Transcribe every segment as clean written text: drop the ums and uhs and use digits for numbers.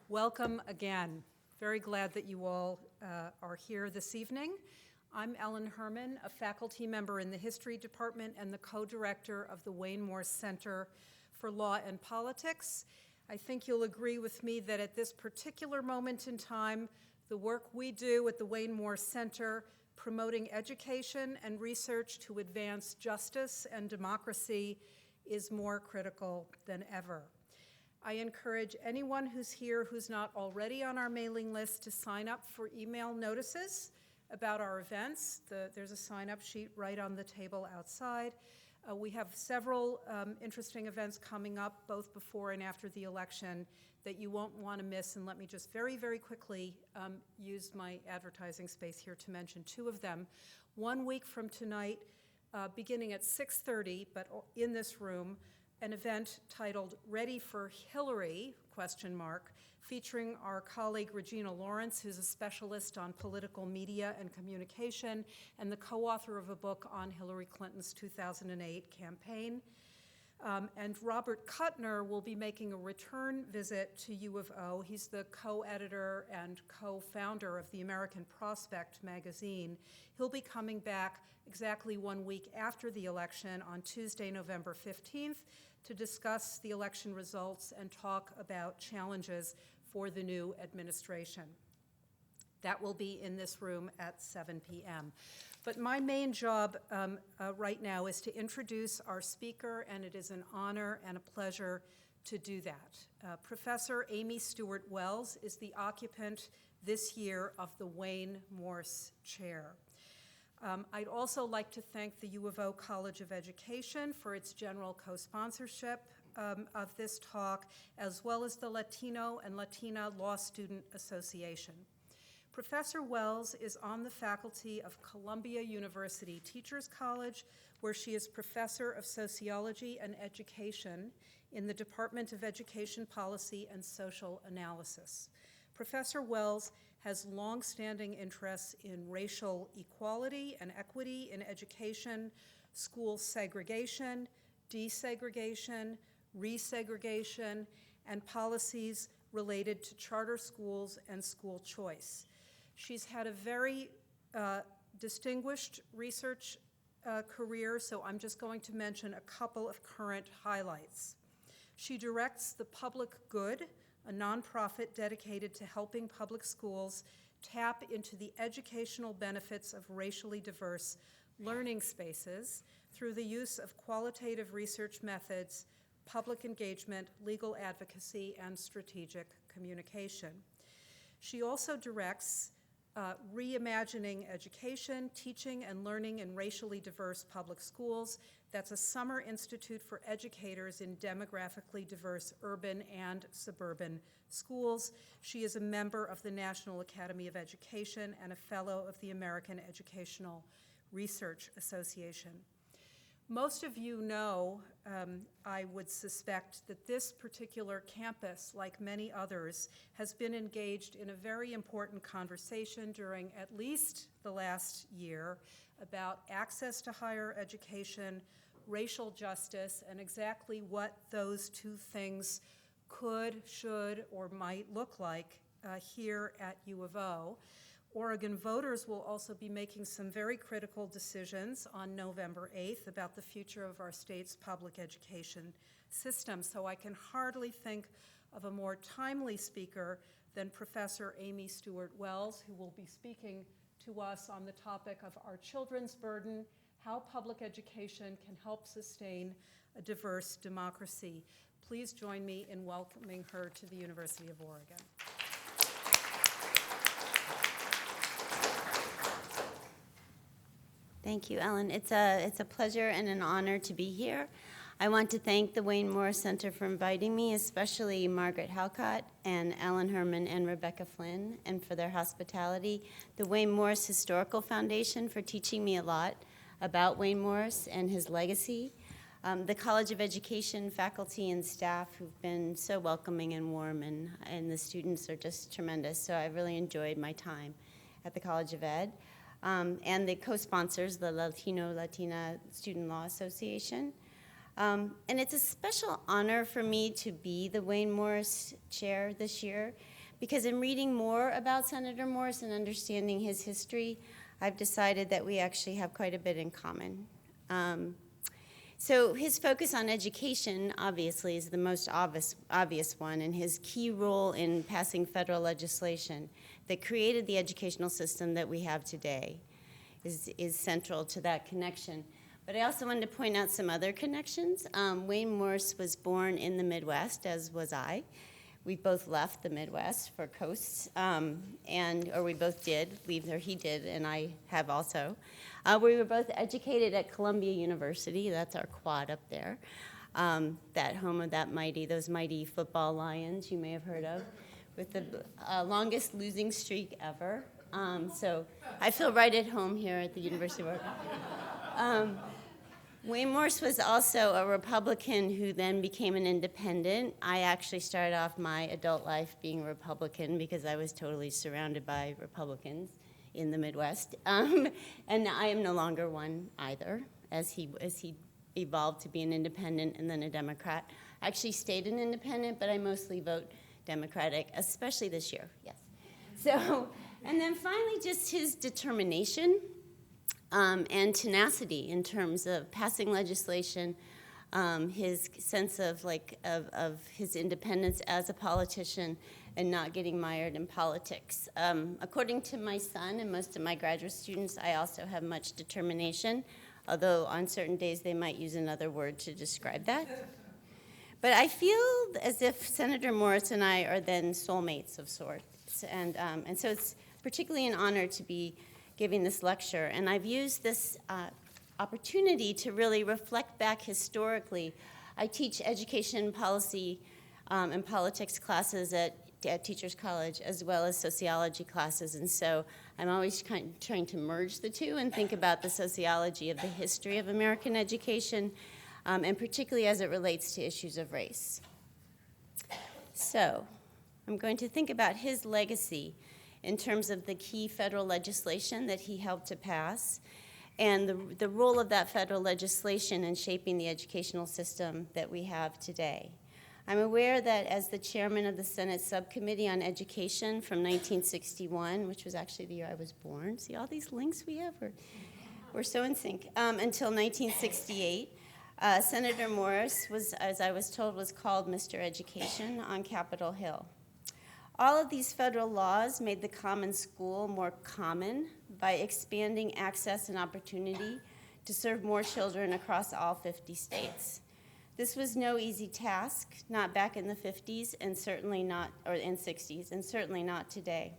Welcome again. Very glad that you all are here this evening. I'm Ellen Herman, a faculty member in the History Department and the co-director of the Wayne Morse Center for Law and Politics. I think you'll agree with me that at this particular moment in time, the work we do at the Wayne Morse Center promoting education and research to advance justice and democracy is more critical than ever. I encourage anyone who's here who's not already on our mailing list to sign up for email notices about our events. There's a sign-up sheet right on the table outside. We have several interesting events coming up both before and after the election that you won't want to miss. And let me just very, very quickly use my advertising space here to mention two of them. 1 week from tonight, beginning at 6:30, but in this room, an event titled Ready for Hillary, ? Featuring our colleague Regina Lawrence, who's a specialist on political media and communication and the co-author of a book on Hillary Clinton's 2008 campaign. And Robert Kuttner will be making a return visit to U of O. He's the co-editor and co-founder of the American Prospect magazine. He'll be coming back exactly 1 week after the election on Tuesday, November 15th, to discuss the election results and talk about challenges for the new administration. That will be in this room at 7 p.m. But my main job right now is to introduce our speaker, and it is an honor and a pleasure to do that. Professor Amy Stuart Wells is the occupant this year of the Wayne Morse Chair. I'd also like to thank the U of O College of Education for its general co-sponsorship of this talk, as well as the Latino and Latina Law Student Association. Professor Wells is on the faculty of Columbia University Teachers College, where she is Professor of Sociology and Education in the Department of Education Policy and Social Analysis. Professor Wells has long-standing interests in racial equality and equity in education, school segregation, desegregation, resegregation, and policies related to charter schools and school choice. She's had a very distinguished research career, so I'm just going to mention a couple of current highlights. She directs The Public Good, a nonprofit dedicated to helping public schools tap into the educational benefits of racially diverse learning spaces through the use of qualitative research methods, public engagement, legal advocacy, and strategic communication. She also directs Reimagining Education, Teaching and Learning in Racially Diverse Public Schools. That's a summer institute for educators in demographically diverse urban and suburban schools. She is a member of the National Academy of Education and a fellow of the American Educational Research Association. Most of you know, I would suspect, that this particular campus, like many others, has been engaged in a very important conversation during at least the last year about access to higher education, racial justice, and exactly what those two things could, should, or might look like here at U of O. Oregon voters will also be making some very critical decisions on November 8th about the future of our state's public education system. So I can hardly think of a more timely speaker than Professor Amy Stuart Wells, who will be speaking to us on the topic of our children's burden, how public education can help sustain a diverse democracy. Please join me in welcoming her to the University of Oregon. Thank you, Ellen. It's a pleasure and an honor to be here. I want to thank the Wayne Morse Center for inviting me, especially Margaret Halcott and Ellen Herman and Rebecca Flynn, and for their hospitality. The Wayne Morse Historical Foundation for teaching me a lot about Wayne Morse and his legacy. The College of Education faculty and staff who've been so welcoming and warm, and the students are just tremendous. So I really enjoyed my time at the College of Ed. And the co-sponsors, the Latina Student Law Association. And it's a special honor for me to be the Wayne Morse Chair this year. because in reading more about Senator Morse and understanding his history, I've decided that we actually have quite a bit in common. So his focus on education, obviously, is the most obvious one, and his key role in passing federal legislation that created the educational system that we have today is central to that connection. But I also wanted to point out some other connections. Wayne Morse was born in the Midwest, as was I. We both left the Midwest for coasts, or we both did leave, or he did, and I have also. We were both educated at Columbia University. That's our quad up there. That home of those mighty football Lions you may have heard of, with the longest losing streak ever. So I feel right at home here at the University of Oregon. Wayne Morse was also a Republican who then became an independent. I actually started off my adult life being a Republican because I was totally surrounded by Republicans in the Midwest. And I am no longer one either, as he evolved to be an independent and then a Democrat. I actually stayed an independent, but I mostly vote Democratic, especially this year, yes. So, and then finally just his determination and tenacity in terms of passing legislation, his sense of his independence as a politician and not getting mired in politics. According to my son and most of my graduate students, I also have much determination, although on certain days they might use another word to describe that. But I feel as if Senator Morse and I are then soulmates of sorts, and so it's particularly an honor to be giving this lecture. And I've used this opportunity to really reflect back historically. I teach education policy and politics classes at Teachers College, as well as sociology classes. And so I'm always trying to merge the two and think about the sociology of the history of American education, and particularly as it relates to issues of race. So I'm going to think about his legacy in terms of the key federal legislation that he helped to pass and the role of that federal legislation in shaping the educational system that we have today. I'm aware that as the chairman of the Senate Subcommittee on Education from 1961, which was actually the year I was born, see all these links we have? We're so in sync. Until 1968, Senator Morse was, as I was told, was called Mr. Education on Capitol Hill. All of these federal laws made the common school more common by expanding access and opportunity to serve more children across all 50 states. This was no easy task, not back in the 50s and certainly not, or in 60s, and certainly not today.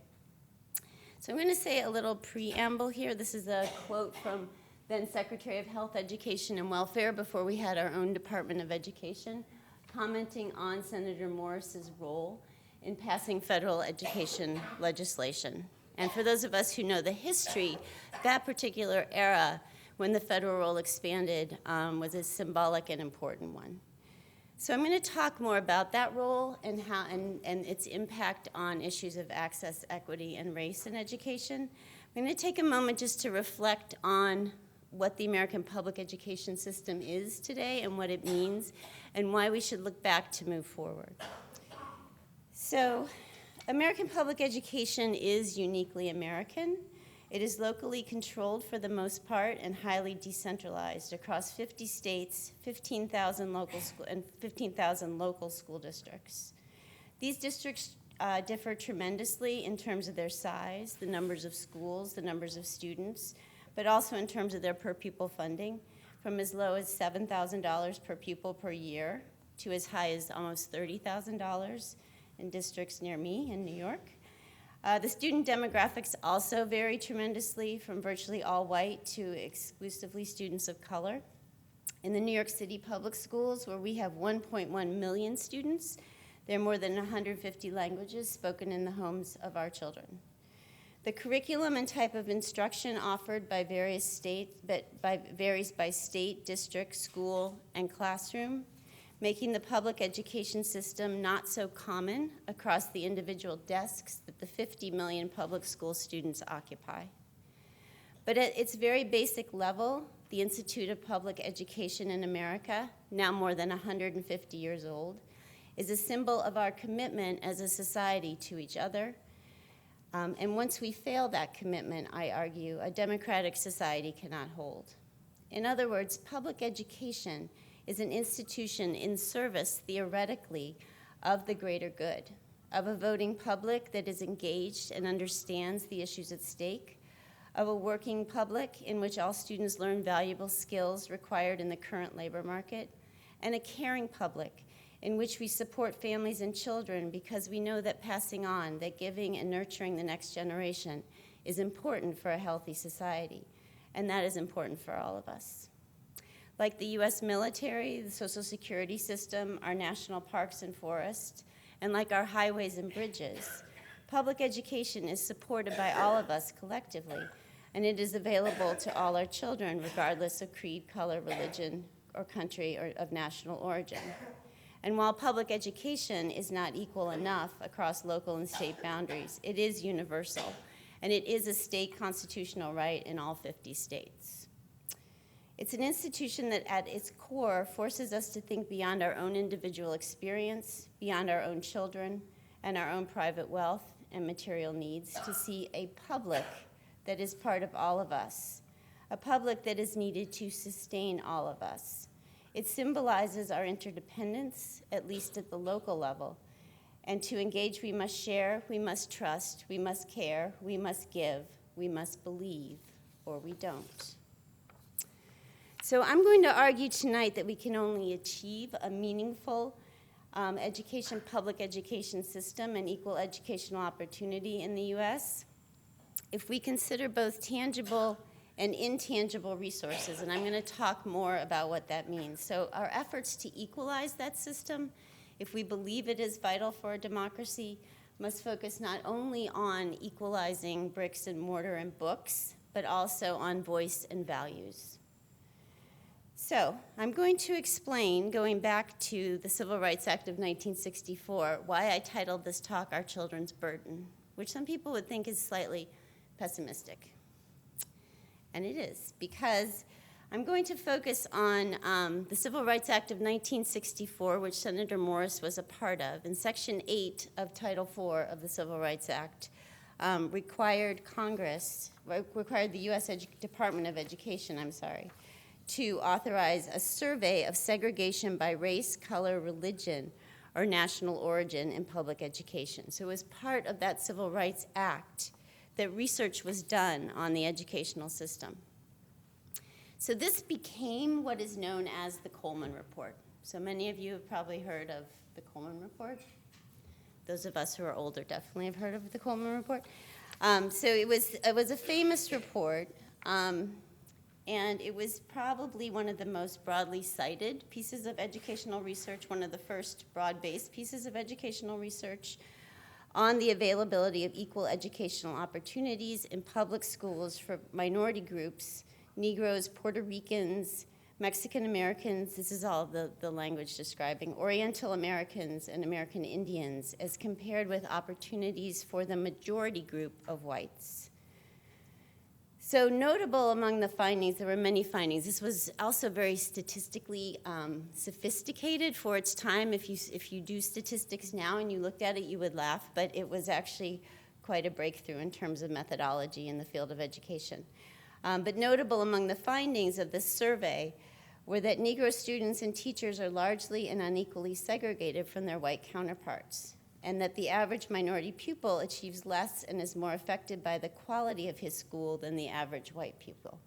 So I'm going to say a little preamble here. This is a quote from then Secretary of Health, Education, and Welfare before we had our own Department of Education, commenting on Senator Morse's role in passing federal education legislation. And for those of us who know the history, that particular era when the federal role expanded was a symbolic and important one. So I'm going to talk more about that role and how and its impact on issues of access, equity, and race in education. I'm going to take a moment just to reflect on what the American public education system is today and what it means and why we should look back to move forward. So, American public education is uniquely American. It is locally controlled for the most part and highly decentralized across 50 states, 15,000 local school districts. These districts differ tremendously in terms of their size, the numbers of schools, the numbers of students, but also in terms of their per pupil funding, from as low as $7,000 per pupil per year to as high as almost $30,000 in districts near me in New York. The student demographics also vary tremendously, from virtually all white to exclusively students of color. In the New York City public schools, where we have 1.1 million students, there are more than 150 languages spoken in the homes of our children. The curriculum and type of instruction offered by various states, varies by state, district, school, and classroom, making the public education system not so common across the individual desks that the 50 million public school students occupy. But at its very basic level, the Institute of Public Education in America, now more than 150 years old, is a symbol of our commitment as a society to each other. And once we fail that commitment, I argue, a democratic society cannot hold. In other words, public education is an institution in service, theoretically, of the greater good, of a voting public that is engaged and understands the issues at stake, of a working public in which all students learn valuable skills required in the current labor market, and a caring public in which we support families and children because we know that passing on, that giving and nurturing the next generation is important for a healthy society, and that is important for all of us. Like the US military, the Social Security system, our national parks and forests, and like our highways and bridges, public education is supported by all of us collectively, and it is available to all our children, regardless of creed, color, religion, or country, or of national origin. And while public education is not equal enough across local and state boundaries, it is universal, and it is a state constitutional right in all 50 states. It's an institution that at its core forces us to think beyond our own individual experience, beyond our own children, and our own private wealth and material needs, to see a public that is part of all of us, a public that is needed to sustain all of us. It symbolizes our interdependence, at least at the local level. And to engage, we must share, we must trust, we must care, we must give, we must believe, or we don't. So I'm going to argue tonight that we can only achieve a meaningful public education system and equal educational opportunity in the US if we consider both tangible and intangible resources, and I'm going to talk more about what that means. So our efforts to equalize that system, if we believe it is vital for a democracy, must focus not only on equalizing bricks and mortar and books, but also on voice and values. So I'm going to explain, going back to the Civil Rights Act of 1964, why I titled this talk Our Children's Burden, which some people would think is slightly pessimistic. And it is, because I'm going to focus on the Civil Rights Act of 1964, which Senator Morse was a part of. And Section 8 of Title 4 of the Civil Rights Act required the U.S. Department of Education, to authorize a survey of segregation by race, color, religion, or national origin in public education. So as part of that Civil Rights Act, that research was done on the educational system. So this became what is known as the Coleman Report. So many of you have probably heard of the Coleman Report. Those of us who are older definitely have heard of the Coleman Report. So it was a famous report, and it was probably one of the most broadly cited pieces of educational research, one of the first broad-based pieces of educational research on the availability of equal educational opportunities in public schools for minority groups, Negroes, Puerto Ricans, Mexican Americans, this is all the language describing, Oriental Americans and American Indians, as compared with opportunities for the majority group of whites. So notable among the findings, there were many findings. This was also very statistically sophisticated for its time. If you do statistics now and you looked at it, you would laugh, but it was actually quite a breakthrough in terms of methodology in the field of education. But notable among the findings of this survey were that Negro students and teachers are largely and unequally segregated from their white counterparts, and that the average minority pupil achieves less and is more affected by the quality of his school than the average white pupil.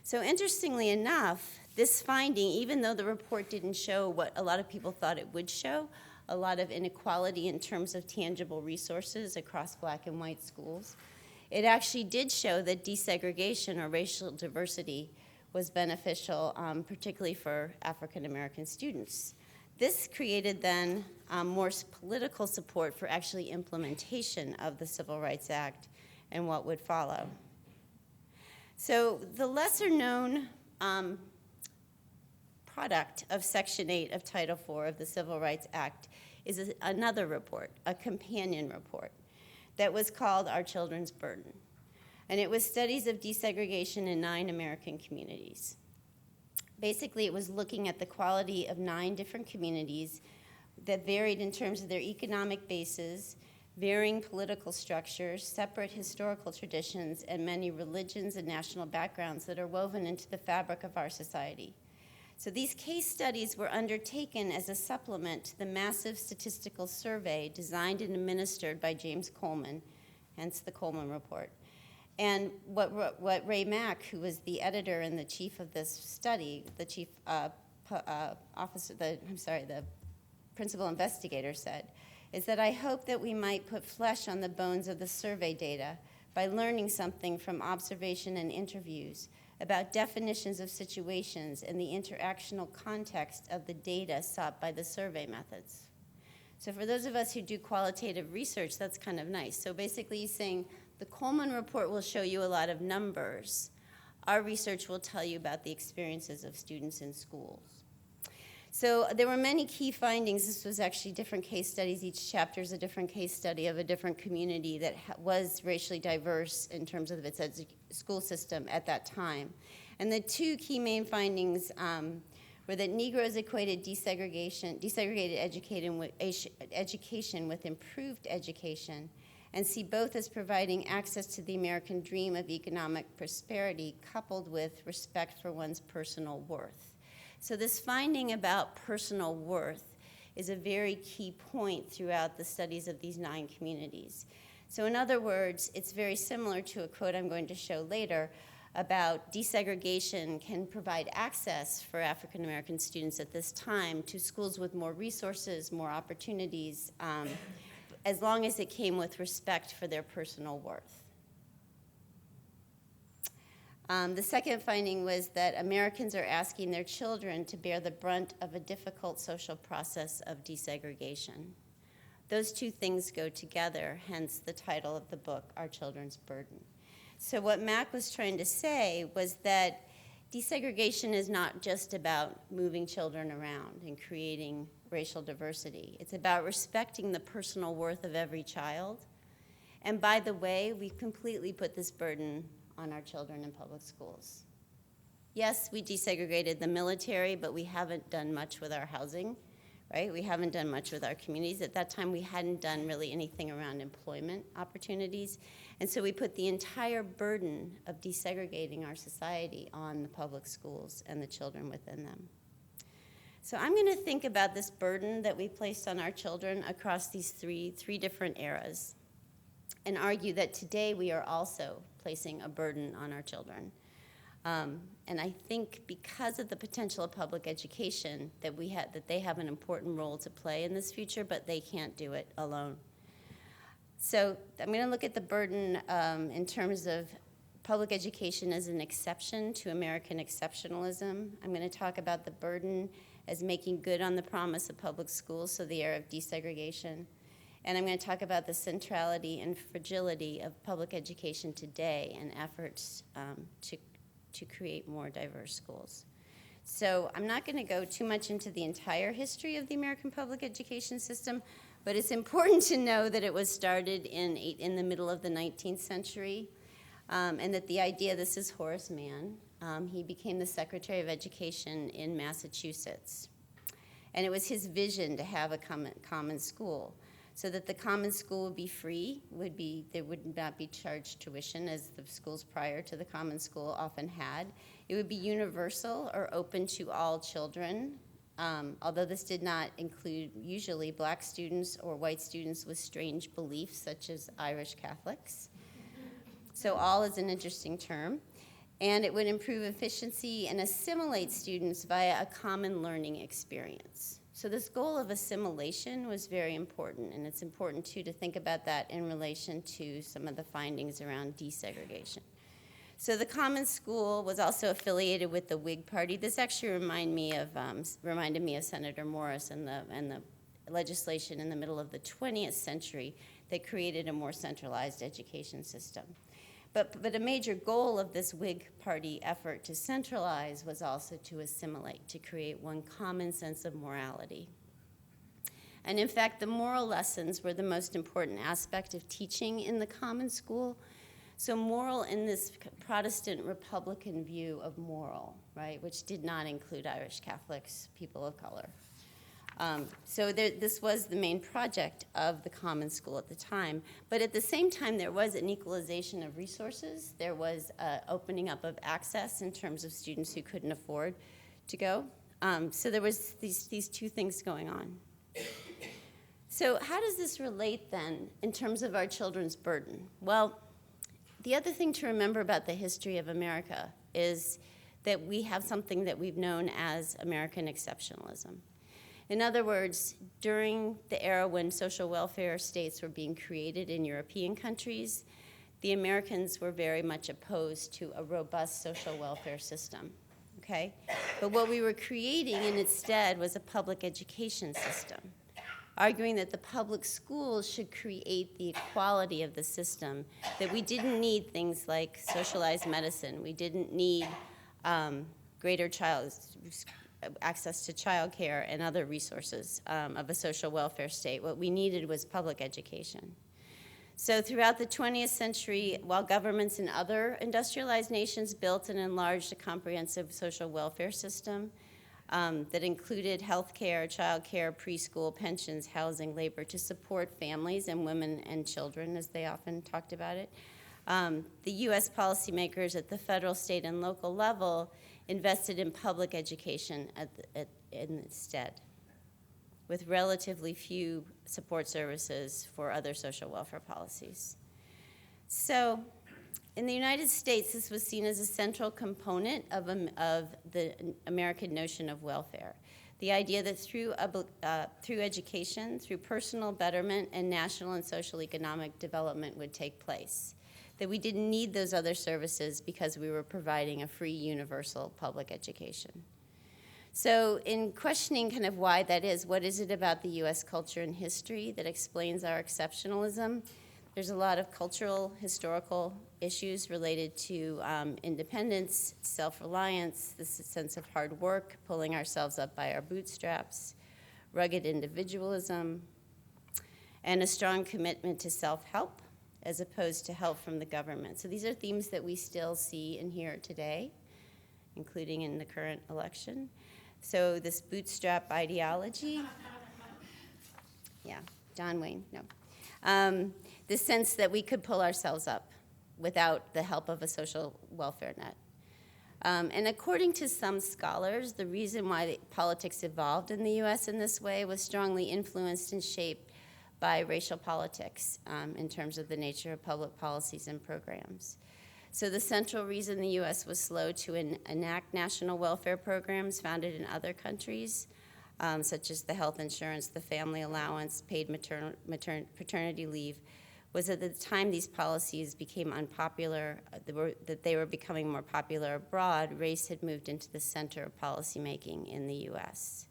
So interestingly enough, this finding, even though the report didn't show what a lot of people thought it would show, a lot of inequality in terms of tangible resources across black and white schools, it actually did show that desegregation or racial diversity was beneficial, particularly for African American students. This created then more political support for actually implementation of the Civil Rights Act and what would follow. So the lesser known product of Section 8 of Title 4 of the Civil Rights Act is another report, a companion report, that was called Our Children's Burden. And it was studies of desegregation in 9 American communities. Basically, it was looking at the quality of 9 different communities that varied in terms of their economic bases, varying political structures, separate historical traditions, and many religions and national backgrounds that are woven into the fabric of our society. So these case studies were undertaken as a supplement to the massive statistical survey designed and administered by James Coleman, hence the Coleman Report. And what Ray Mack, who was the editor and the chief of this study, the chief the principal investigator said, is that I hope that we might put flesh on the bones of the survey data by learning something from observation and interviews about definitions of situations and the interactional context of the data sought by the survey methods. So for those of us who do qualitative research, that's kind of nice. So basically he's saying the Coleman Report will show you a lot of numbers. Our research will tell you about the experiences of students in schools. So there were many key findings. This was actually different case studies. Each chapter is a different case study of a different community that was racially diverse in terms of its school system at that time. And the two key main findings were that Negroes equated desegregated education with improved education, and see both as providing access to the American dream of economic prosperity coupled with respect for one's personal worth. So this finding about personal worth is a very key point throughout the studies of these 9 communities. So in other words, it's very similar to a quote I'm going to show later about desegregation can provide access for African American students at this time to schools with more resources, more opportunities, as long as it came with respect for their personal worth. The second finding was that Americans are asking their children to bear the brunt of a difficult social process of desegregation. Those two things go together, hence the title of the book, Our Children's Burden. So what Mack was trying to say was that desegregation is not just about moving children around and creating racial diversity. It's about respecting the personal worth of every child. And by the way, we've completely put this burden on our children in public schools. Yes, we desegregated the military, but we haven't done much with our housing, right? We haven't done much with our communities. At that time, we hadn't done really anything around employment opportunities. And so we put the entire burden of desegregating our society on the public schools and the children within them. So I'm going to think about this burden that we placed on our children across these three different eras, and argue that today we are also placing a burden on our children. And I think because of the potential of public education that they have an important role to play in this future, but they can't do it alone. So I'm going to look at the burden in terms of public education as an exception to American exceptionalism. I'm going to talk about the burden as making good on the promise of public schools, so the era of desegregation. And I'm going to talk about the centrality and fragility of public education today and efforts to create more diverse schools. So I'm not going to go too much into the entire history of the American public education system, but it's important to know that it was started in the middle of the 19th century, and that the idea, this is Horace Mann, he became the Secretary of Education in Massachusetts. And it was his vision to have a common school, so that the common school would be free, they would not be charged tuition as the schools prior to the common school often had. It would be universal or open to all children, although this did not include usually black students or white students with strange beliefs such as Irish Catholics. So all is an interesting term. And it would improve efficiency and assimilate students via a common learning experience. So this goal of assimilation was very important, and it's important, too, to think about that in relation to some of the findings around desegregation. So the Common School was also affiliated with the Whig Party. This actually reminded me of Senator Morse and the legislation in the middle of the 20th century that created a more centralized education system. But a major goal of this Whig Party effort to centralize was also to assimilate, to create one common sense of morality. And in fact, the moral lessons were the most important aspect of teaching in the common school. So moral in this Protestant Republican view of moral, right, which did not include Irish Catholics, people of color. This was the main project of the Common School at the time. But at the same time, there was an equalization of resources. There was opening up of access in terms of students who couldn't afford to go. So there was these two things going on. So how does this relate then in terms of our children's burden? Well, the other thing to remember about the history of America is that we have something that we've known as American exceptionalism. In other words, during the era when social welfare states were being created in European countries, the Americans were very much opposed to a robust social welfare system, okay? But what we were creating instead was a public education system, arguing that the public schools should create the equality of the system, that we didn't need things like socialized medicine, we didn't need greater access to childcare and other resources of a social welfare state. What we needed was public education. So throughout the 20th century, while governments in other industrialized nations built and enlarged a comprehensive social welfare system that included health care, child care, preschool, pensions, housing, labor to support families and women and children, as they often talked about it, the U.S. policymakers at the federal, state, and local level invested in public education instead, with relatively few support services for other social welfare policies. So in the United States, this was seen as a central component of the American notion of welfare. The idea that through education, through personal betterment, and national and social economic development would take place, that we didn't need those other services because we were providing a free universal public education. So in questioning kind of why that is, what is it about the US culture and history that explains our exceptionalism? There's a lot of cultural, historical issues related to independence, self-reliance, this sense of hard work, pulling ourselves up by our bootstraps, rugged individualism, and a strong commitment to self-help as opposed to help from the government. So these are themes that we still see and hear today, including in the current election. So this bootstrap ideology, yeah, John Wayne, no. The sense that we could pull ourselves up without the help of a social welfare net. And according to some scholars, the reason why politics evolved in the US in this way was strongly influenced and shaped by racial politics in terms of the nature of public policies and programs. So the central reason the US was slow to enact national welfare programs founded in other countries, such as the health insurance, the family allowance, paid paternity leave, was at the time these policies became unpopular, that they were becoming more popular abroad, race had moved into the center of policymaking in the US.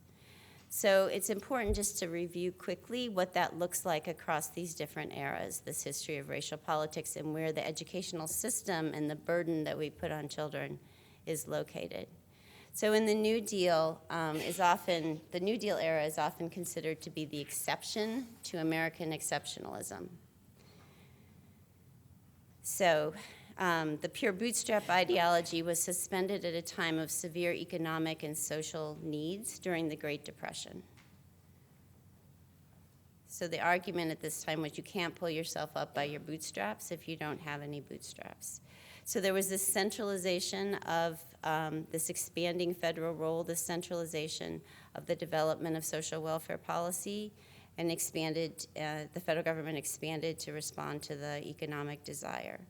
So it's important just to review quickly what that looks like across these different eras, this history of racial politics and where the educational system and the burden that we put on children is located. So in the New Deal the New Deal era is often considered to be the exception to American exceptionalism. So the pure bootstrap ideology was suspended at a time of severe economic and social needs during the Great Depression. So the argument at this time was you can't pull yourself up by your bootstraps if you don't have any bootstraps. So there was this centralization of this expanding federal role, this centralization of the development of social welfare policy, and the federal government expanded to respond to the economic desire.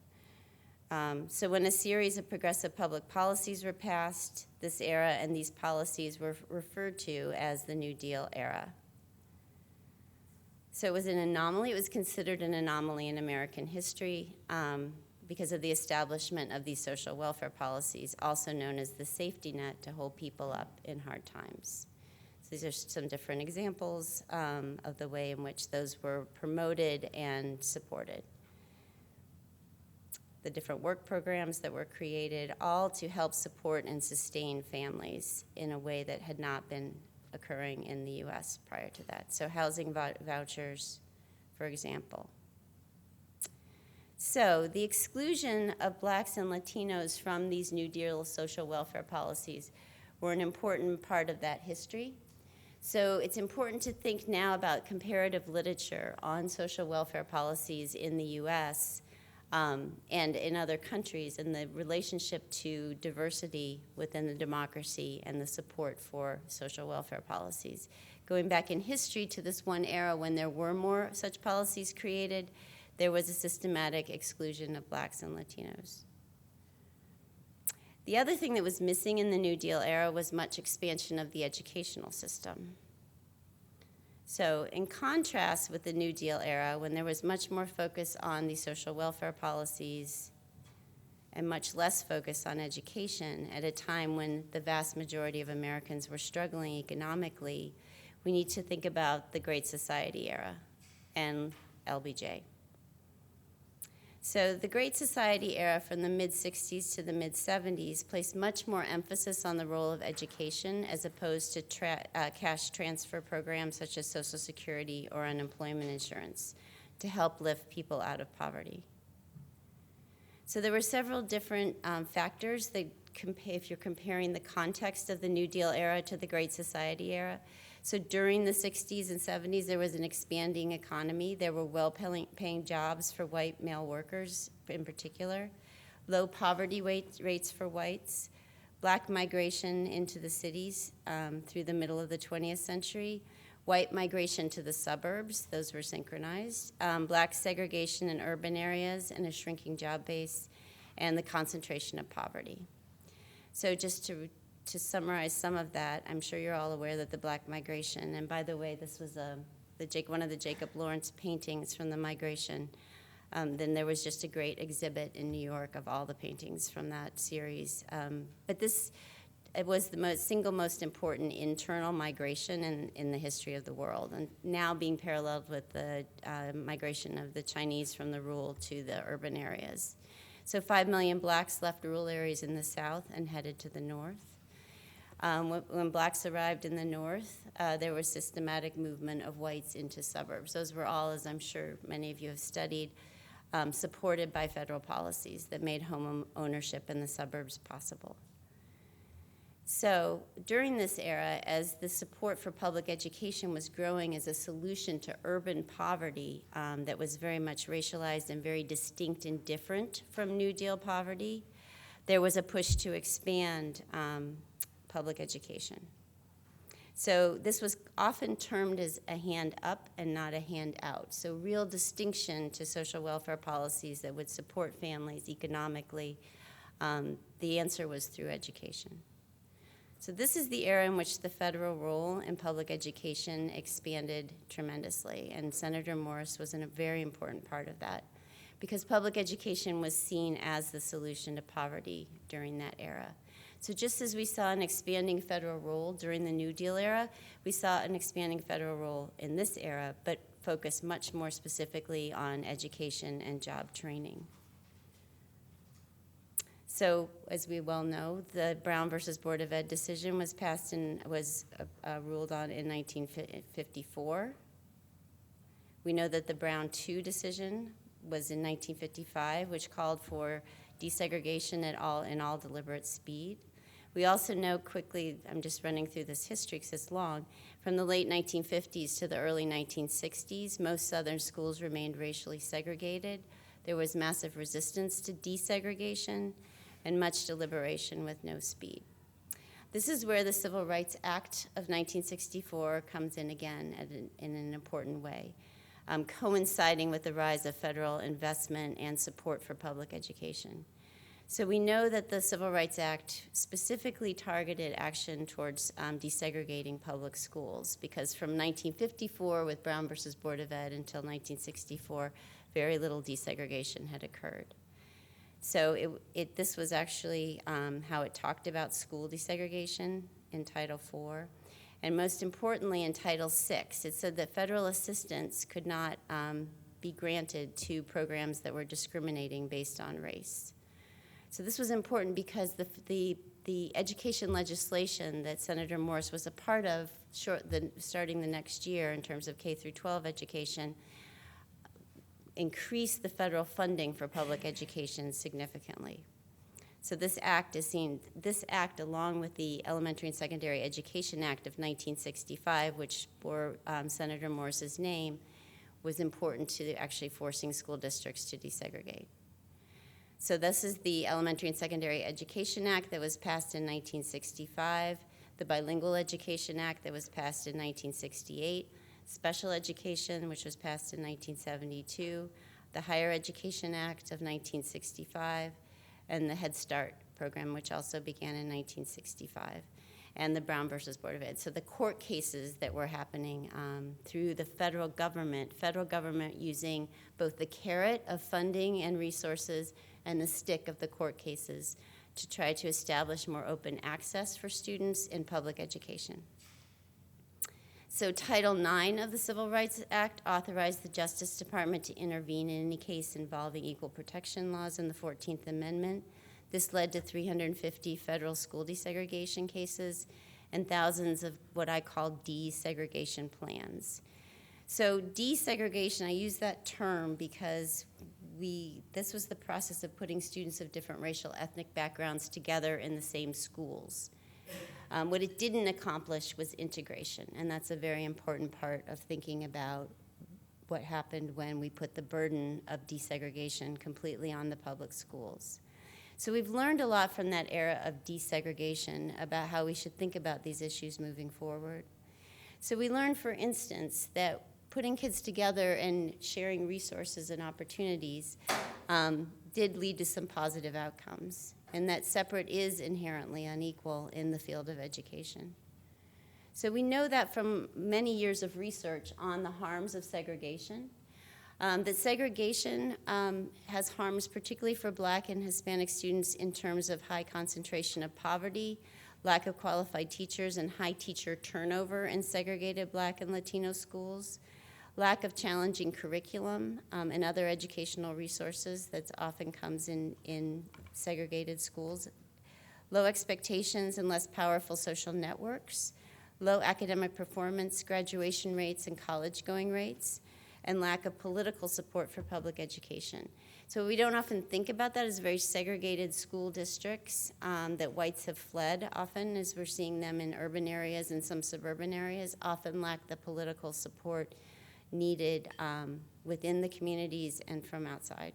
So when a series of progressive public policies were passed, this era and these policies were referred to as the New Deal era. So it was an anomaly. It was considered an anomaly in American history because of the establishment of these social welfare policies, also known as the safety net to hold people up in hard times. So these are some different examples of the way in which those were promoted and supported. The different work programs that were created, all to help support and sustain families in a way that had not been occurring in the US prior to that. So housing vouchers, for example. So the exclusion of Blacks and Latinos from these New Deal social welfare policies were an important part of that history. So it's important to think now about comparative literature on social welfare policies in the U.S. And in other countries, and the relationship to diversity within the democracy and the support for social welfare policies. Going back in history to this one era when there were more such policies created, there was a systematic exclusion of blacks and Latinos. The other thing that was missing in the New Deal era was much expansion of the educational system. So in contrast with the New Deal era, when there was much more focus on the social welfare policies and much less focus on education at a time when the vast majority of Americans were struggling economically, we need to think about the Great Society era and LBJ. So the Great Society era from the mid-60s to the mid-70s placed much more emphasis on the role of education as opposed to cash transfer programs such as Social Security or unemployment insurance to help lift people out of poverty. So there were several different factors that if you're comparing the context of the New Deal era to the Great Society era. So during the 60s and 70s, there was an expanding economy. There were well-paying jobs for white male workers in particular, low poverty rates for whites, black migration into the cities through the middle of the 20th century, white migration to the suburbs, those were synchronized, black segregation in urban areas and a shrinking job base, and the concentration of poverty. So just to summarize some of that, I'm sure you're all aware that the black migration, and by the way, this was one of the Jacob Lawrence paintings from the migration. Then there was just a great exhibit in New York of all the paintings from that series. But it was the single most important internal migration in the history of the world, and now being paralleled with the migration of the Chinese from the rural to the urban areas. So 5 million blacks left rural areas in the South and headed to the North. When blacks arrived in the North, there was systematic movement of whites into suburbs. Those were all, as I'm sure many of you have studied, supported by federal policies that made home ownership in the suburbs possible. So during this era, as the support for public education was growing as a solution to urban poverty that was very much racialized and very distinct and different from New Deal poverty, there was a push to expand public education. So this was often termed as a hand up and not a hand out. So real distinction to social welfare policies that would support families economically. The answer was through education. So this is the era in which the federal role in public education expanded tremendously, and Senator Morse was a very important part of that because public education was seen as the solution to poverty during that era. So just as we saw an expanding federal role during the New Deal era, we saw an expanding federal role in this era, but focused much more specifically on education and job training. So as we well know, the Brown versus Board of Ed decision was passed and was ruled on in 1954. We know that the Brown 2 decision was in 1955, which called for desegregation in all deliberate speed. We also know quickly, I'm just running through this history because it's long, from the late 1950s to the early 1960s, most Southern schools remained racially segregated. There was massive resistance to desegregation and much deliberation with no speed. This is where the Civil Rights Act of 1964 comes in again in an important way, coinciding with the rise of federal investment and support for public education. So we know that the Civil Rights Act specifically targeted action towards desegregating public schools because from 1954 with Brown versus Board of Ed until 1964, very little desegregation had occurred. So this was actually how it talked about school desegregation in Title IV. And most importantly, in Title VI, it said that federal assistance could not be granted to programs that were discriminating based on race. So this was important because the education legislation that Senator Morse was a part of starting the next year in terms of K through 12 education increased the federal funding for public education significantly. So this act along with the Elementary and Secondary Education Act of 1965, which bore Senator Morse's name, was important to actually forcing school districts to desegregate. So this is the Elementary and Secondary Education Act that was passed in 1965, the Bilingual Education Act that was passed in 1968, Special Education, which was passed in 1972, the Higher Education Act of 1965, and the Head Start program, which also began in 1965, and the Brown versus Board of Ed. So the court cases that were happening through the federal government using both the carrot of funding and resources and the stick of the court cases to try to establish more open access for students in public education. So Title IX of the Civil Rights Act authorized the Justice Department to intervene in any case involving equal protection laws in the 14th Amendment. This led to 350 federal school desegregation cases and thousands of what I call desegregation plans. So desegregation, I use that term because this was the process of putting students of different racial ethnic backgrounds together in the same schools. What it didn't accomplish was integration, and that's a very important part of thinking about what happened when we put the burden of desegregation completely on the public schools. So we've learned a lot from that era of desegregation about how we should think about these issues moving forward. So we learned, for instance, that putting kids together and sharing resources and opportunities did lead to some positive outcomes, and that separate is inherently unequal in the field of education. So we know that from many years of research on the harms of segregation, that segregation has harms particularly for Black and Hispanic students in terms of high concentration of poverty, lack of qualified teachers, and high teacher turnover in segregated Black and Latino schools, lack of challenging curriculum and other educational resources that often comes in segregated schools, low expectations and less powerful social networks, low academic performance, graduation rates, and college-going rates, and lack of political support for public education. So we don't often think about that as very segregated school districts that whites have fled often, as we're seeing them in urban areas and some suburban areas, often lack the political support needed within the communities and from outside.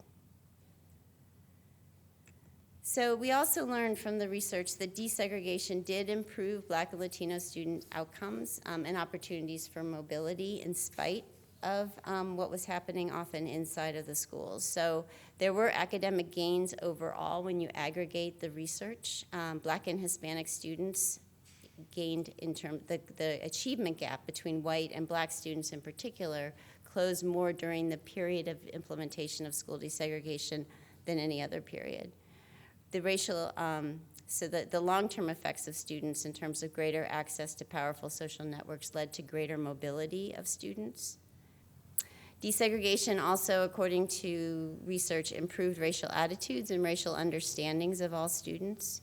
So we also learned from the research that desegregation did improve Black and Latino student outcomes and opportunities for mobility in spite of what was happening often inside of the schools. So there were academic gains overall when you aggregate the research. Black and Hispanic students gained in terms the achievement gap between white and Black students in particular closed more during the period of implementation of school desegregation than any other period. The racial, so the long-term effects of students in terms of greater access to powerful social networks led to greater mobility of students. Desegregation also, according to research, improved racial attitudes and racial understandings of all students.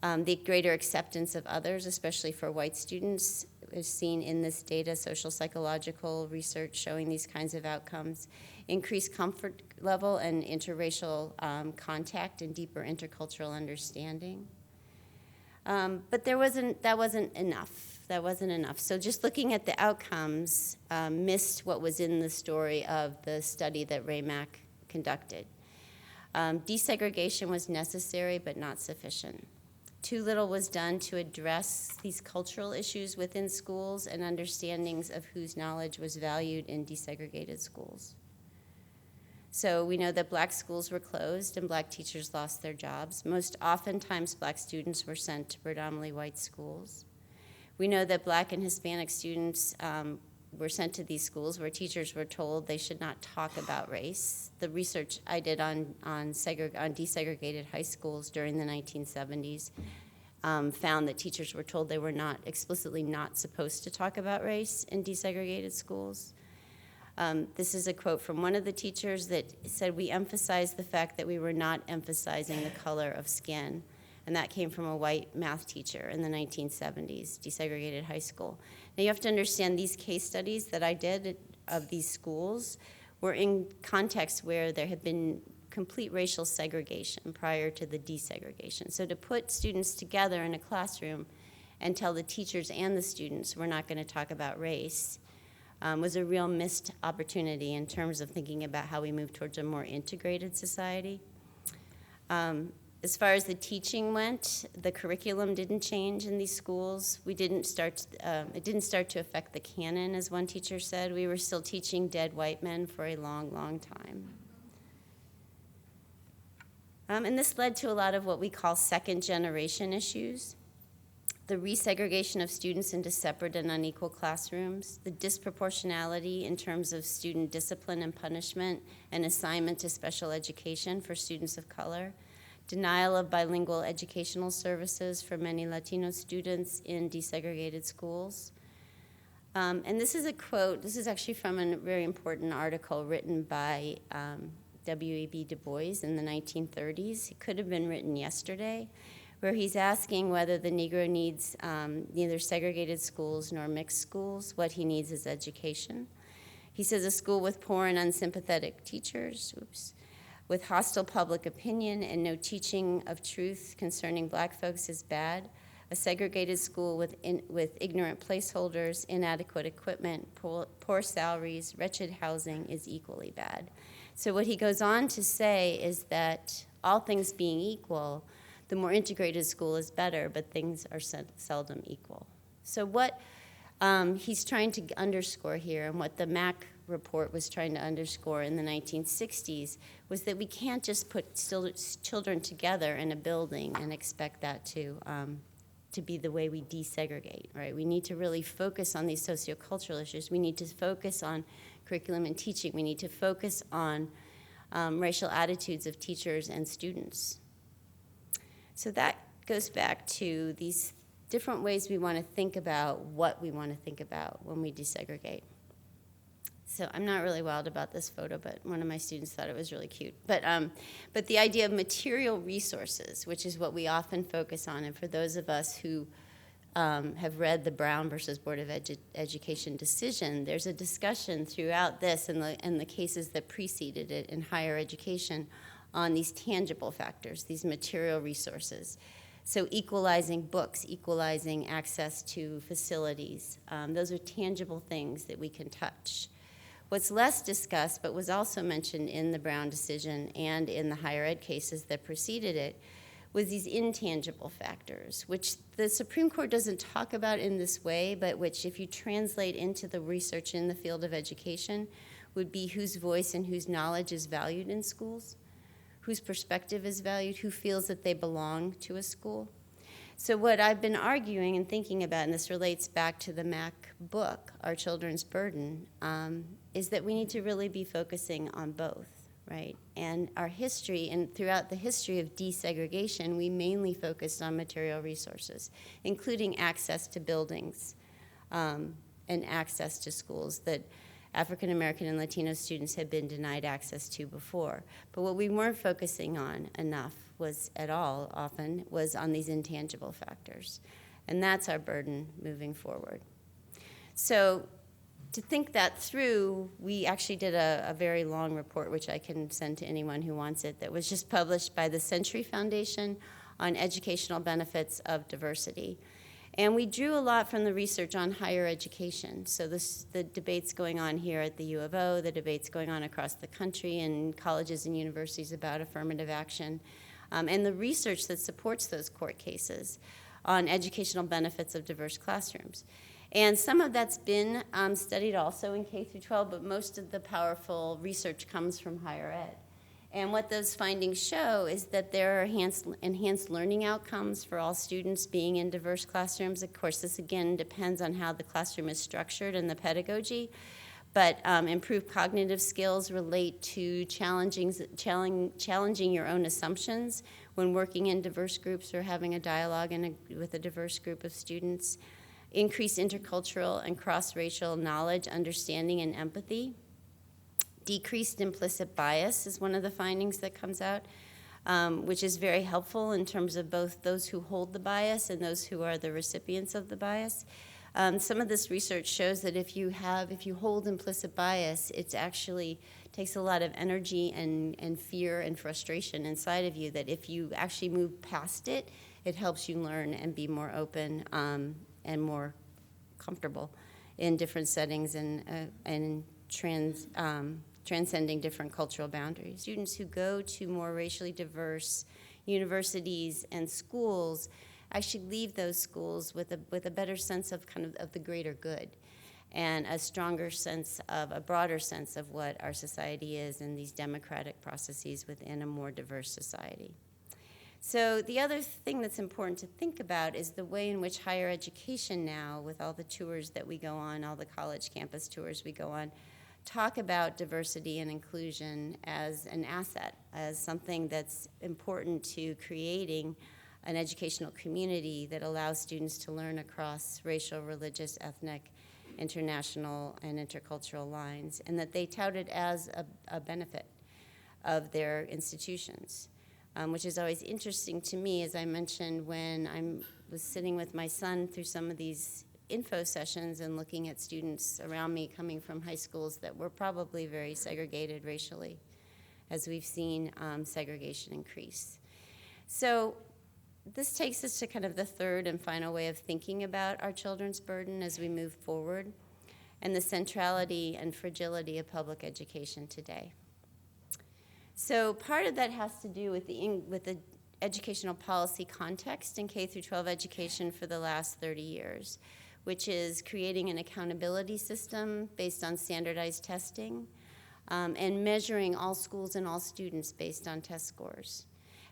The greater acceptance of others, especially for white students, is seen in this data, social psychological research showing these kinds of outcomes. Increased comfort level and interracial contact and deeper intercultural understanding. But that wasn't enough. That wasn't enough. So just looking at the outcomes missed what was in the story of the study that Ray Mack conducted. Desegregation was necessary but not sufficient. Too little was done to address these cultural issues within schools and understandings of whose knowledge was valued in desegregated schools. So we know that Black schools were closed and Black teachers lost their jobs. Most oftentimes, Black students were sent to predominantly white schools. We know that Black and Hispanic students were sent to these schools where teachers were told they should not talk about race. The research I did on desegregated high schools during the 1970s found that teachers were told they were not explicitly not supposed to talk about race in desegregated schools. This is a quote from one of the teachers that said, "We emphasized the fact that we were not emphasizing the color of skin." And that came from a white math teacher in the 1970s, desegregated high school. Now you have to understand these case studies that I did of these schools were in contexts where there had been complete racial segregation prior to the desegregation. So to put students together in a classroom and tell the teachers and the students we're not going to talk about race was a real missed opportunity in terms of thinking about how we move towards a more integrated society. As far as the teaching went, the curriculum didn't change in these schools. It didn't start to affect the canon, as one teacher said. We were still teaching dead white men for a long, long time. And this led to a lot of what we call second-generation issues. The resegregation of students into separate and unequal classrooms, the disproportionality in terms of student discipline and punishment and assignment to special education for students of color, denial of bilingual educational services for many Latino students in desegregated schools. And this is a quote, this is actually from a very important article written by W.E.B. Du Bois in the 1930s. It could have been written yesterday, where he's asking whether the Negro needs neither segregated schools nor mixed schools. What he needs is education. He says a school with poor and unsympathetic teachers, with hostile public opinion and no teaching of truth concerning black folks is bad. A segregated school with ignorant placeholders, inadequate equipment, poor salaries, wretched housing is equally bad. So what he goes on to say is that all things being equal, the more integrated school is better, but things are seldom equal. So what he's trying to underscore here, and what the MAC report was trying to underscore in the 1960s, was that we can't just put children together in a building and expect that to be the way we desegregate, right? We need to really focus on these sociocultural issues. We need to focus on curriculum and teaching. We need to focus on racial attitudes of teachers and students. So that goes back to these different ways we want to think about what we want to think about when we desegregate. So I'm not really wild about this photo, but one of my students thought it was really cute. But the idea of material resources, which is what we often focus on, and for those of us who have read the Brown versus Board of Education decision, there's a discussion throughout this and the cases that preceded it in higher education on these tangible factors, these material resources. So equalizing books, equalizing access to facilities, those are tangible things that we can touch. What's less discussed, but was also mentioned in the Brown decision and in the higher ed cases that preceded it, was these intangible factors, which the Supreme Court doesn't talk about in this way, but which, if you translate into the research in the field of education, would be whose voice and whose knowledge is valued in schools, whose perspective is valued, who feels that they belong to a school. So what I've been arguing and thinking about, and this relates back to the MAC book, Our Children's Burden, is that we need to really be focusing on both, right? And our history, and throughout the history of desegregation, we mainly focused on material resources, including access to buildings and access to schools that African American and Latino students had been denied access to before. But what we weren't focusing on enough was on these intangible factors. And that's our burden moving forward. So to think that through, we actually did a very long report, which I can send to anyone who wants it, that was just published by the Century Foundation on educational benefits of diversity. And we drew a lot from the research on higher education. So the debates going on here at the U of O, the debates going on across the country in colleges and universities about affirmative action, and the research that supports those court cases on educational benefits of diverse classrooms. And some of that's been studied also in K through 12, but most of the powerful research comes from higher ed. And what those findings show is that there are enhanced learning outcomes for all students being in diverse classrooms. Of course, this again depends on how the classroom is structured and the pedagogy, but improved cognitive skills relate to challenging your own assumptions when working in diverse groups or having a dialogue with a diverse group of students. Increased intercultural and cross-racial knowledge, understanding, and empathy. Decreased implicit bias is one of the findings that comes out, which is very helpful in terms of both those who hold the bias and those who are the recipients of the bias. Some of this research shows that if you hold implicit bias, it actually takes a lot of energy and fear and frustration inside of you, that if you actually move past it, it helps you learn and be more open and more comfortable in different settings and transcending different cultural boundaries. Students who go to more racially diverse universities and schools actually leave those schools with a better sense of of the greater good, and a broader sense of what our society is and these democratic processes within a more diverse society. So the other thing that's important to think about is the way in which higher education now, with all the tours that we go on, all the college campus tours we go on, talk about diversity and inclusion as an asset, as something that's important to creating an educational community that allows students to learn across racial, religious, ethnic, international, and intercultural lines, and that they tout it as a benefit of their institutions. Which is always interesting to me, as I mentioned, when I was sitting with my son through some of these info sessions and looking at students around me coming from high schools that were probably very segregated racially, as we've seen segregation increase. So this takes us to kind of the third and final way of thinking about our children's burden as we move forward, and the centrality and fragility of public education today. So part of that has to do with the educational policy context in K through 12 education for the last 30 years, which is creating an accountability system based on standardized testing and measuring all schools and all students based on test scores.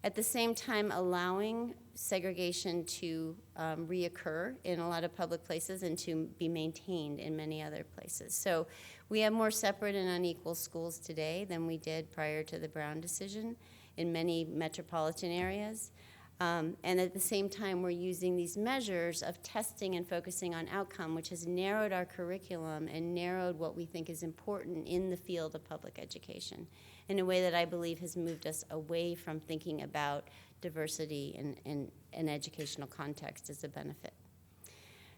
At the same time, allowing segregation to reoccur in a lot of public places and to be maintained in many other places. So we have more separate and unequal schools today than we did prior to the Brown decision in many metropolitan areas. And at the same time, we're using these measures of testing and focusing on outcome, which has narrowed our curriculum and narrowed what we think is important in the field of public education in a way that I believe has moved us away from thinking about diversity in an educational context as a benefit.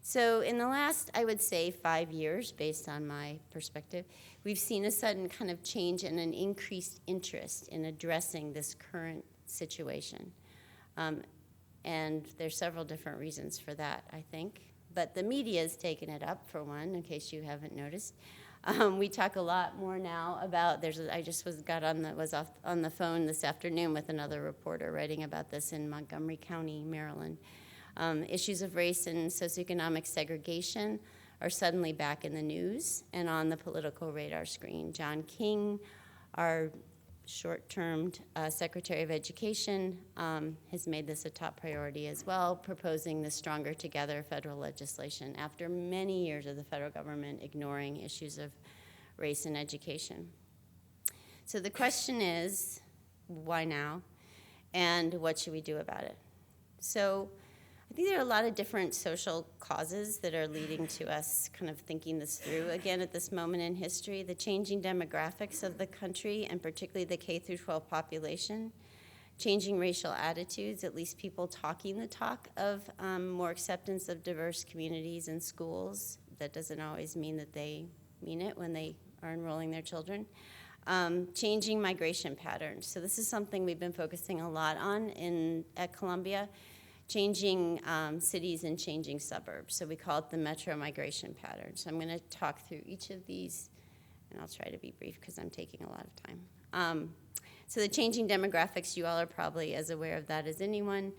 So in the last, I would say, 5 years, based on my perspective, we've seen a sudden kind of change and an increased interest in addressing this current situation. And there's several different reasons for that, I think. But the media has taken it up, for one, in case you haven't noticed. We talk a lot more now about, I just was on the phone this afternoon with another reporter writing about this in Montgomery County, Maryland. Issues of race and socioeconomic segregation are suddenly back in the news and on the political radar screen. John King, our short-term Secretary of Education, has made this a top priority as well, proposing the Stronger Together federal legislation after many years of the federal government ignoring issues of race and education. So the question is, why now? And what should we do about it? So I think there are a lot of different social causes that are leading to us kind of thinking this through again at this moment in history. The changing demographics of the country, and particularly the K through 12 population, changing racial attitudes, at least people talking the talk of more acceptance of diverse communities and schools. That doesn't always mean that they mean it when they are enrolling their children. Changing migration patterns. So this is something we've been focusing a lot on at Columbia. Changing cities and changing suburbs. So we call it the metro migration pattern. So I'm going to talk through each of these, and I'll try to be brief because I'm taking a lot of time. So the changing demographics, you all are probably as aware of that as anyone.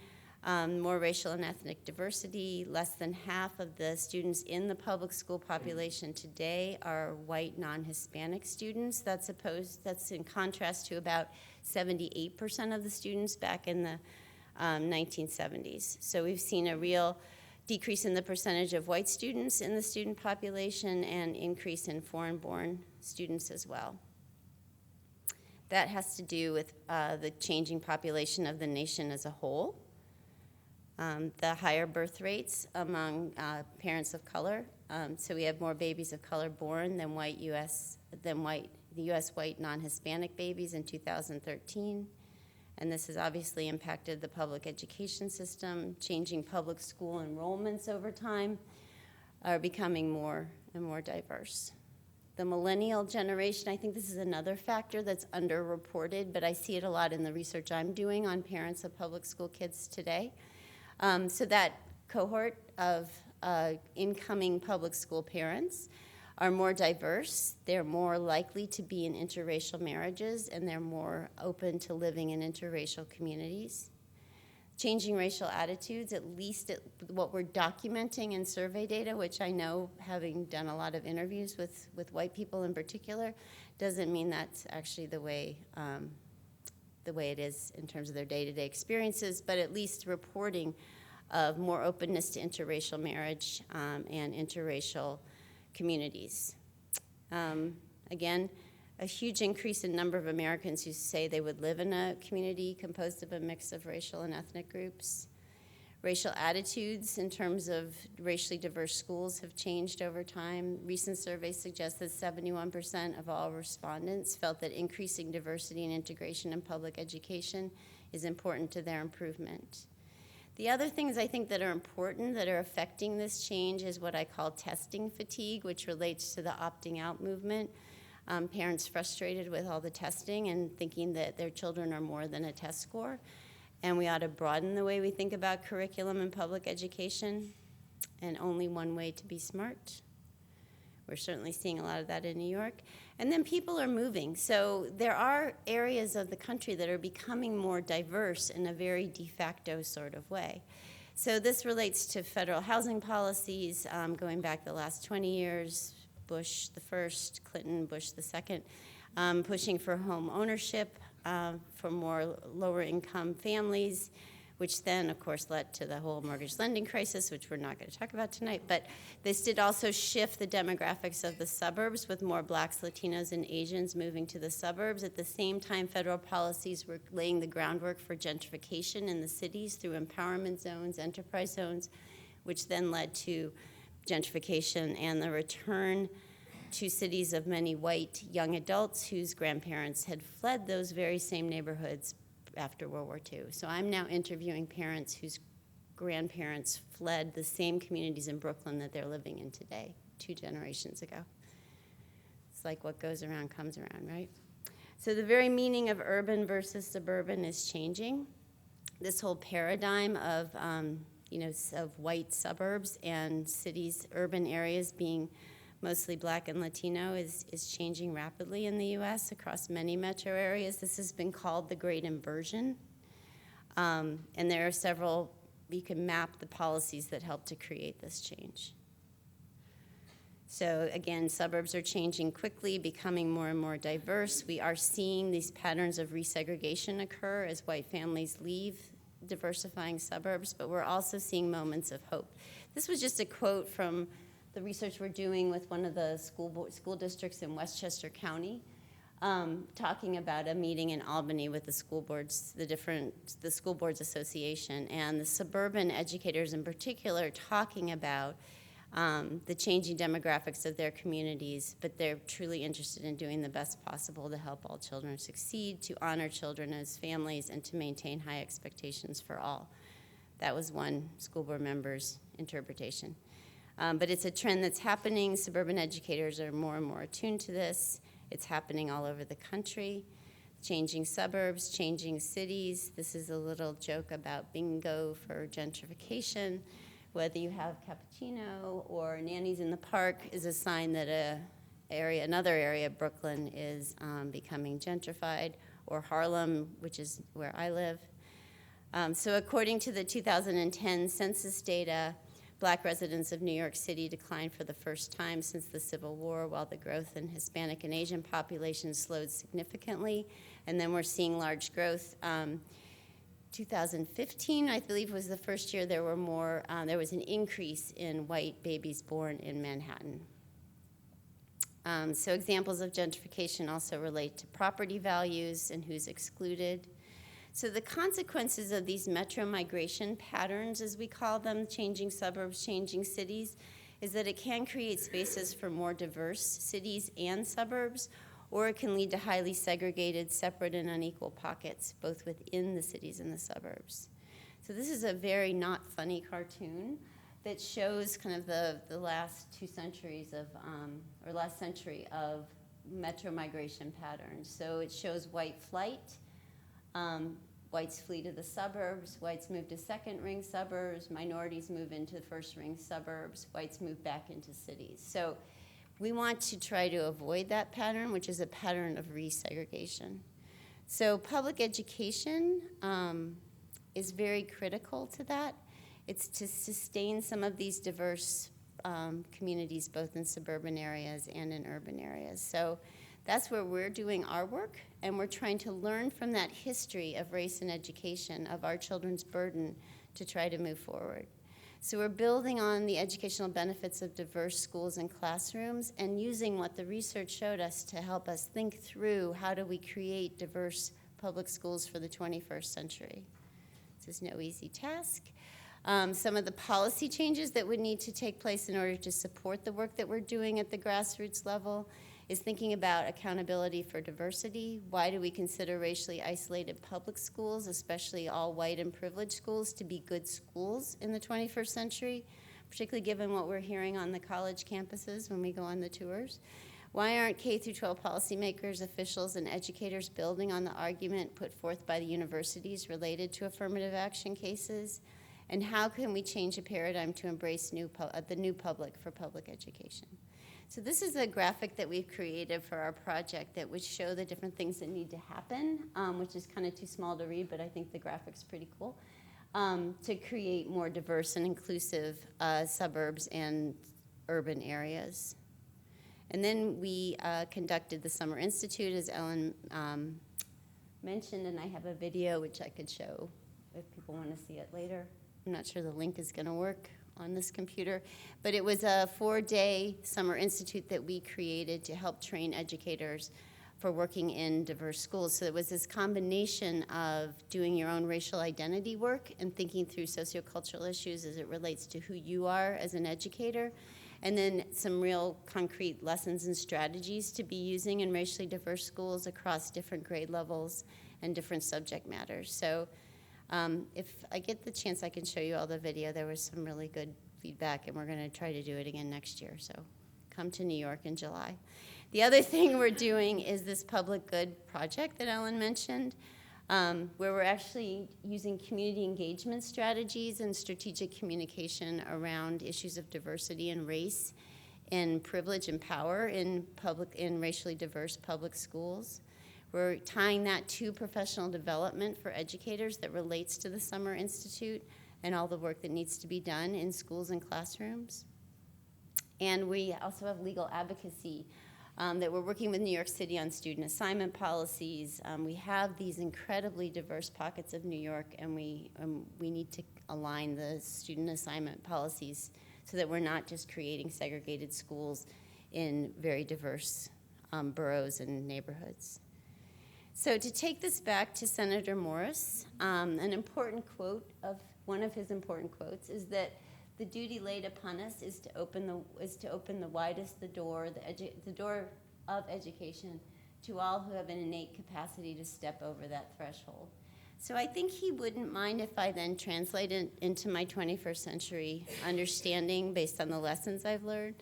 More racial and ethnic diversity. Less than half of the students in the public school population today are white non-Hispanic students. That's in contrast to about 78% of the students back in the 1970s. So we've seen a real decrease in the percentage of white students in the student population and increase in foreign-born students as well. That has to do with the changing population of the nation as a whole, the higher birth rates among parents of color. So we have more babies of color born than the U.S. white non-Hispanic babies in 2013. And this has obviously impacted the public education system, changing public school enrollments over time. are becoming more and more diverse. The millennial generation, I think this is another factor that's underreported, but I see it a lot in the research I'm doing on parents of public school kids today. So that cohort of incoming public school parents are more diverse, they're more likely to be in interracial marriages, and they're more open to living in interracial communities. Changing racial attitudes, at least what we're documenting in survey data, which I know, having done a lot of interviews with white people in particular, doesn't mean that's actually the way it is in terms of their day-to-day experiences, but at least reporting of more openness to interracial marriage and interracial communities. Again, a huge increase in number of Americans who say they would live in a community composed of a mix of racial and ethnic groups. Racial attitudes in terms of racially diverse schools have changed over time. Recent surveys suggest that 71% of all respondents felt that increasing diversity and integration in public education is important to their improvement. The other things I think that are important that are affecting this change is what I call testing fatigue, which relates to the opting out movement. Parents frustrated with all the testing and thinking that their children are more than a test score. And we ought to broaden the way we think about curriculum in public education, and only one way to be smart. We're certainly seeing a lot of that in New York. And then people are moving. So there are areas of the country that are becoming more diverse in a very de facto sort of way. So this relates to federal housing policies going back the last 20 years, Bush the first, Clinton, Bush the second, pushing for home ownership for more lower income families, which then, of course, led to the whole mortgage lending crisis, which we're not going to talk about tonight. But this did also shift the demographics of the suburbs, with more blacks, Latinos, and Asians moving to the suburbs. At the same time, federal policies were laying the groundwork for gentrification in the cities through empowerment zones, enterprise zones, which then led to gentrification and the return to cities of many white young adults whose grandparents had fled those very same neighborhoods after World War II. So I'm now interviewing parents whose grandparents fled the same communities in Brooklyn that they're living in today, 2 generations ago. It's like what goes around comes around, right? So the very meaning of urban versus suburban is changing. This whole paradigm of, of white suburbs and cities, urban areas being mostly black and Latino is changing rapidly in the U.S. across many metro areas. This has been called the Great Inversion. And there are several, you can map the policies that help to create this change. So again, suburbs are changing quickly, becoming more and more diverse. We are seeing these patterns of resegregation occur as white families leave diversifying suburbs, but we're also seeing moments of hope. This was just a quote from the research we're doing with one of the school districts in Westchester County, talking about a meeting in Albany with the school boards, the School Boards Association, and the suburban educators in particular talking about the changing demographics of their communities, but they're truly interested in doing the best possible to help all children succeed, to honor children as families, and to maintain high expectations for all. That was one school board member's interpretation. But it's a trend that's happening. Suburban educators are more and more attuned to this. It's happening all over the country. Changing suburbs, changing cities. This is a little joke about bingo for gentrification. Whether you have cappuccino or nannies in the park is a sign that another area of Brooklyn is becoming gentrified, or Harlem, which is where I live. So according to the 2010 census data, Black residents of New York City declined for the first time since the Civil War, while the growth in Hispanic and Asian populations slowed significantly. And then we're seeing large growth. 2015, I believe, was the first year there was an increase in white babies born in Manhattan. So examples of gentrification also relate to property values and who's excluded. So the consequences of these metro migration patterns, as we call them, changing suburbs, changing cities, is that it can create spaces for more diverse cities and suburbs, or it can lead to highly segregated, separate, and unequal pockets, both within the cities and the suburbs. So this is a very not funny cartoon that shows kind of the last 2 centuries of, or last century of metro migration patterns. So it shows white flight. Whites flee to the suburbs, whites move to second ring suburbs, minorities move into the first ring suburbs, whites move back into cities. So we want to try to avoid that pattern, which is a pattern of resegregation. So public education is very critical to that. It's to sustain some of these diverse communities, both in suburban areas and in urban areas. So that's where we're doing our work, and we're trying to learn from that history of race and education, of our children's burden, to try to move forward. So we're building on the educational benefits of diverse schools and classrooms and using what the research showed us to help us think through how do we create diverse public schools for the 21st century. This is no easy task. Some of the policy changes that would need to take place in order to support the work that we're doing at the grassroots level is thinking about accountability for diversity. Why do we consider racially isolated public schools, especially all white and privileged schools, to be good schools in the 21st century, particularly given what we're hearing on the college campuses when we go on the tours? Why aren't K through 12 policymakers, officials, and educators building on the argument put forth by the universities related to affirmative action cases? And how can we change a paradigm to embrace the new public for public education? So this is a graphic that we've created for our project that would show the different things that need to happen, which is kind of too small to read, but I think the graphic's pretty cool, to create more diverse and inclusive suburbs and urban areas. And then we conducted the Summer Institute, as Ellen mentioned, and I have a video which I could show if people want to see it later. I'm not sure the link is going to work on this computer, but it was a 4-day Summer Institute that we created to help train educators for working in diverse schools. So it was this combination of doing your own racial identity work and thinking through sociocultural issues as it relates to who you are as an educator, and then some real concrete lessons and strategies to be using in racially diverse schools across different grade levels and different subject matters. So if I get the chance, I can show you all the video. There was some really good feedback, and we're going to try to do it again next year. So come to New York in July. The other thing we're doing is this public good project that Ellen mentioned, where we're actually using community engagement strategies and strategic communication around issues of diversity and race and privilege and power in racially diverse public schools. We're tying that to professional development for educators that relates to the Summer Institute and all the work that needs to be done in schools and classrooms. And we also have legal advocacy that we're working with New York City on student assignment policies. We have these incredibly diverse pockets of New York, and we need to align the student assignment policies so that we're not just creating segregated schools in very diverse boroughs and neighborhoods. So to take this back to Senator Morse, an important quote of one of his important quotes is that the duty laid upon us is to open the widest the door of education to all who have an innate capacity to step over that threshold. So I think he wouldn't mind if I then translate it into my 21st century understanding based on the lessons I've learned.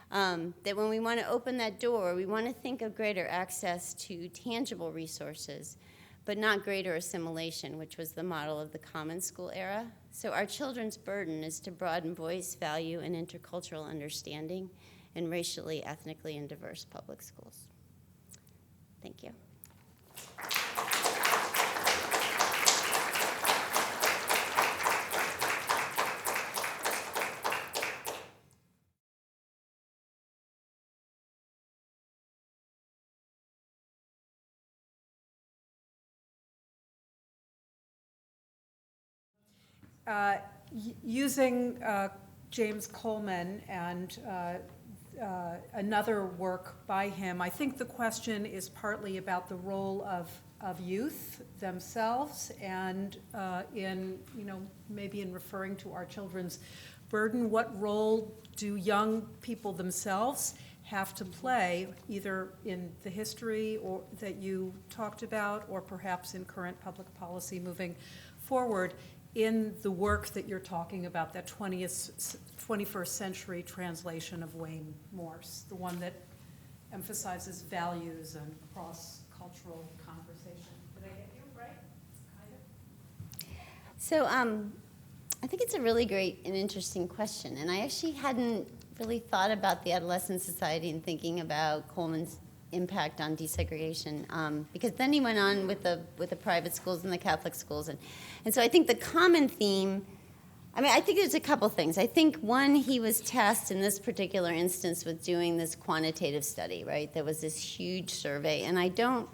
That when we want to open that door, we want to think of greater access to tangible resources, but not greater assimilation, which was the model of the common school era. So our children's burden is to broaden voice, value, and intercultural understanding in racially, ethnically, and diverse public schools. Thank you. Using James Coleman and another work by him, I think the question is partly about the role of youth themselves and maybe in referring to our children's burden, what role do young people themselves have to play either in the history or that you talked about or perhaps in current public policy moving forward in the work that you're talking about, that 21st century translation of Wayne Morse, the one that emphasizes values and cross-cultural conversation. Did I get you right? Kind of? So I think it's a really great and interesting question, and I actually hadn't really thought about the Adolescent Society and thinking about Coleman's impact on desegregation, because then he went on with the private schools and the Catholic schools, and so I think the common theme, I mean, I think there's a couple things. I think one, he was tasked in this particular instance with doing this quantitative study, right? There was this huge survey, and I don't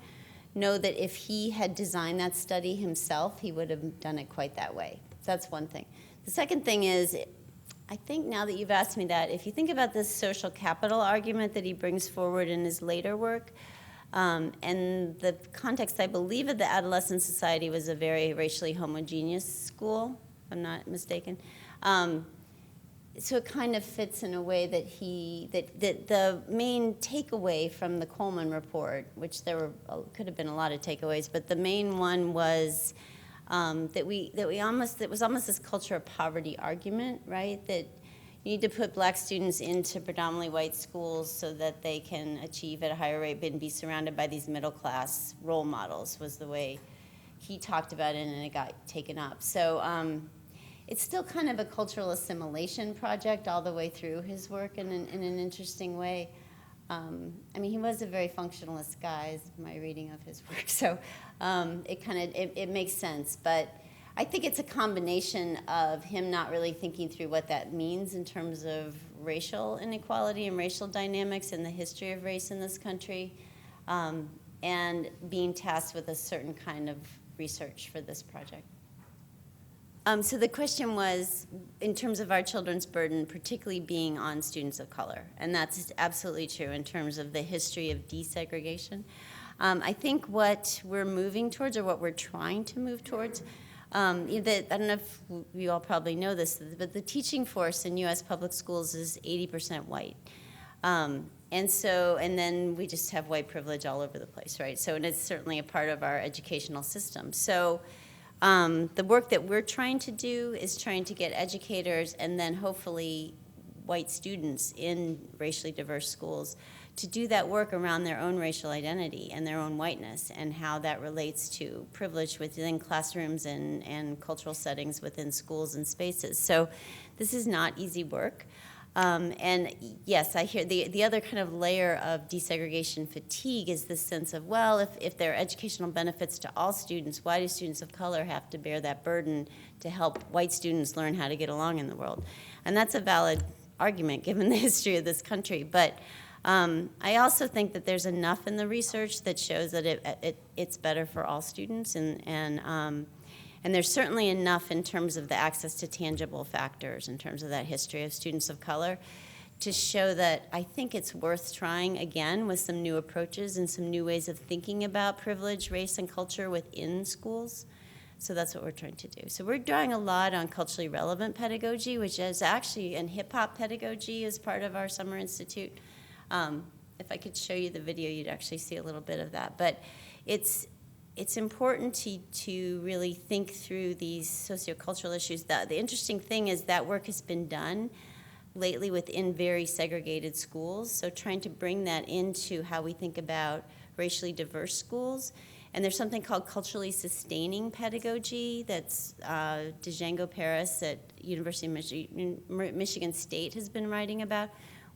know that if he had designed that study himself, he would have done it quite that way. That's one thing. The second thing is, I think now that you've asked me that, if you think about this social capital argument that he brings forward in his later work, and the context, I believe, of the Adolescent Society was a very racially homogeneous school, if I'm not mistaken. So it kind of fits in a way that that the main takeaway from the Coleman report, which there could have been a lot of takeaways, but the main one was that was almost this culture of poverty argument, right? That you need to put black students into predominantly white schools so that they can achieve at a higher rate and be surrounded by these middle class role models, was the way he talked about it, and it got taken up. So it's still kind of a cultural assimilation project all the way through his work in an interesting way. I mean, he was a very functionalist guy, is my reading of his work, so it makes sense. But I think it's a combination of him not really thinking through what that means in terms of racial inequality and racial dynamics and the history of race in this country, and being tasked with a certain kind of research for this project. So the question was, in terms of our children's burden, particularly being on students of color, and that's absolutely true in terms of the history of desegregation. I think what we're moving towards, or what we're trying to move towards, I don't know if you all probably know this, but the teaching force in U.S. public schools is 80% white. And then we just have white privilege all over the place, right? So, and it's certainly a part of our educational system. So the work that we're trying to do is trying to get educators and then hopefully white students in racially diverse schools to do that work around their own racial identity and their own whiteness and how that relates to privilege within classrooms and cultural settings within schools and spaces. So this is not easy work. And yes, I hear the other kind of layer of desegregation fatigue is this sense of, well, if there are educational benefits to all students, why do students of color have to bear that burden to help white students learn how to get along in the world? And that's a valid argument given the history of this country. But I also think that there's enough in the research that shows that it's better for all students, and there's certainly enough in terms of the access to tangible factors in terms of that history of students of color to show that I think it's worth trying again with some new approaches and some new ways of thinking about privilege, race, and culture within schools. So that's what we're trying to do. So we're drawing a lot on culturally relevant pedagogy, which is actually, and hip-hop pedagogy is part of our summer institute. If I could show you the video, you'd actually see a little bit of that. But it's important to really think through these sociocultural issues. The interesting thing is that work has been done lately within very segregated schools, so trying to bring that into how we think about racially diverse schools. And there's something called culturally sustaining pedagogy that's Django Paris at University of Michigan State has been writing about.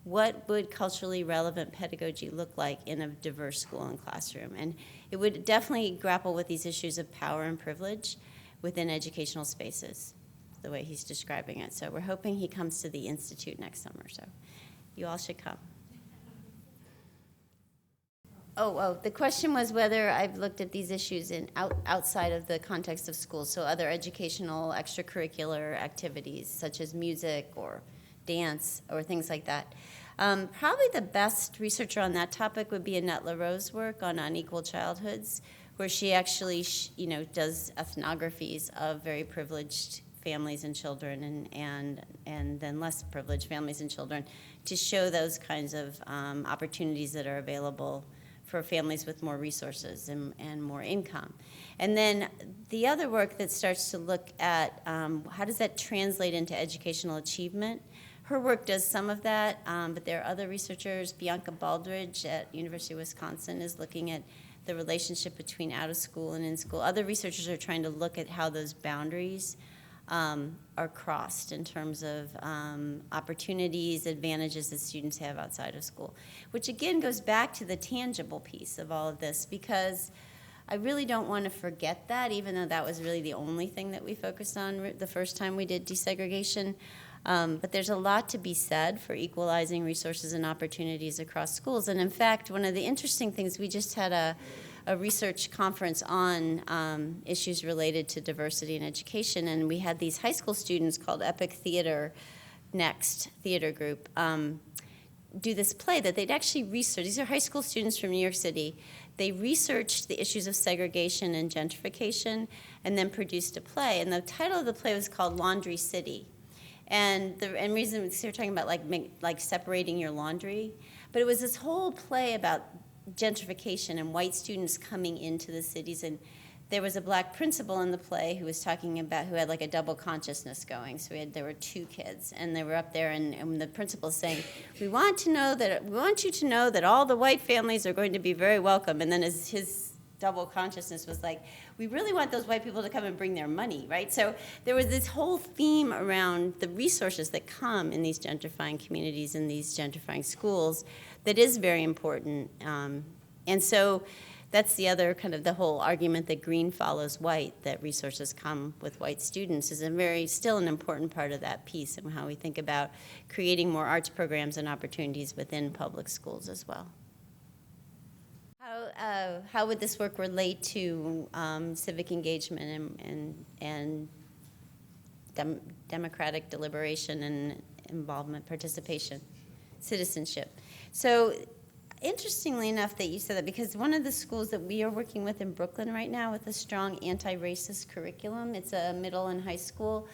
What would culturally relevant pedagogy look like in a diverse school and classroom? And it would definitely grapple with these issues of power and privilege within educational spaces, the way he's describing it. So we're hoping he comes to the Institute next summer, so you all should come. The question was whether I've looked at these issues outside of the context of schools, so other educational extracurricular activities such as music or dance or things like that. Probably the best researcher on that topic would be Annette LaRose's work on unequal childhoods, where she actually does ethnographies of very privileged families and children and then less privileged families and children to show those kinds of opportunities that are available for families with more resources and more income. And then the other work that starts to look at how does that translate into educational achievement. Her work does some of that, but there are other researchers. Bianca Baldridge at University of Wisconsin is looking at the relationship between out of school and in school. Other researchers are trying to look at how those boundaries are crossed in terms of opportunities, advantages that students have outside of school, which again goes back to the tangible piece of all of this, because I really don't want to forget that, even though that was really the only thing that we focused on the first time we did desegregation. But there's a lot to be said for equalizing resources and opportunities across schools. And in fact, one of the interesting things, we just had a research conference on issues related to diversity in education, and we had these high school students called Epic Theater Next Theater Group do this play that they'd actually researched. These are high school students from New York City. They researched the issues of segregation and gentrification and then produced a play. And the title of the play was called Laundry City. And the reason they're talking about like separating your laundry, but it was this whole play about gentrification and white students coming into the cities. And there was a black principal in the play who was talking about, who had like a double consciousness going. So there were two kids, and they were up there, and the principal saying, we want you to know that all the white families are going to be very welcome. And then his double consciousness was like, we really want those white people to come and bring their money, right? So there was this whole theme around the resources that come in these gentrifying communities and these gentrifying schools that is very important. And so that's the other kind of the whole argument that green follows white, that resources come with white students is still an important part of that piece and how we think about creating more arts programs and opportunities within public schools as well. How would this work relate to civic engagement and democratic deliberation and involvement, participation, citizenship? So interestingly enough that you said that, because one of the schools that we are working with in Brooklyn right now with a strong anti-racist curriculum, it's a middle and high school,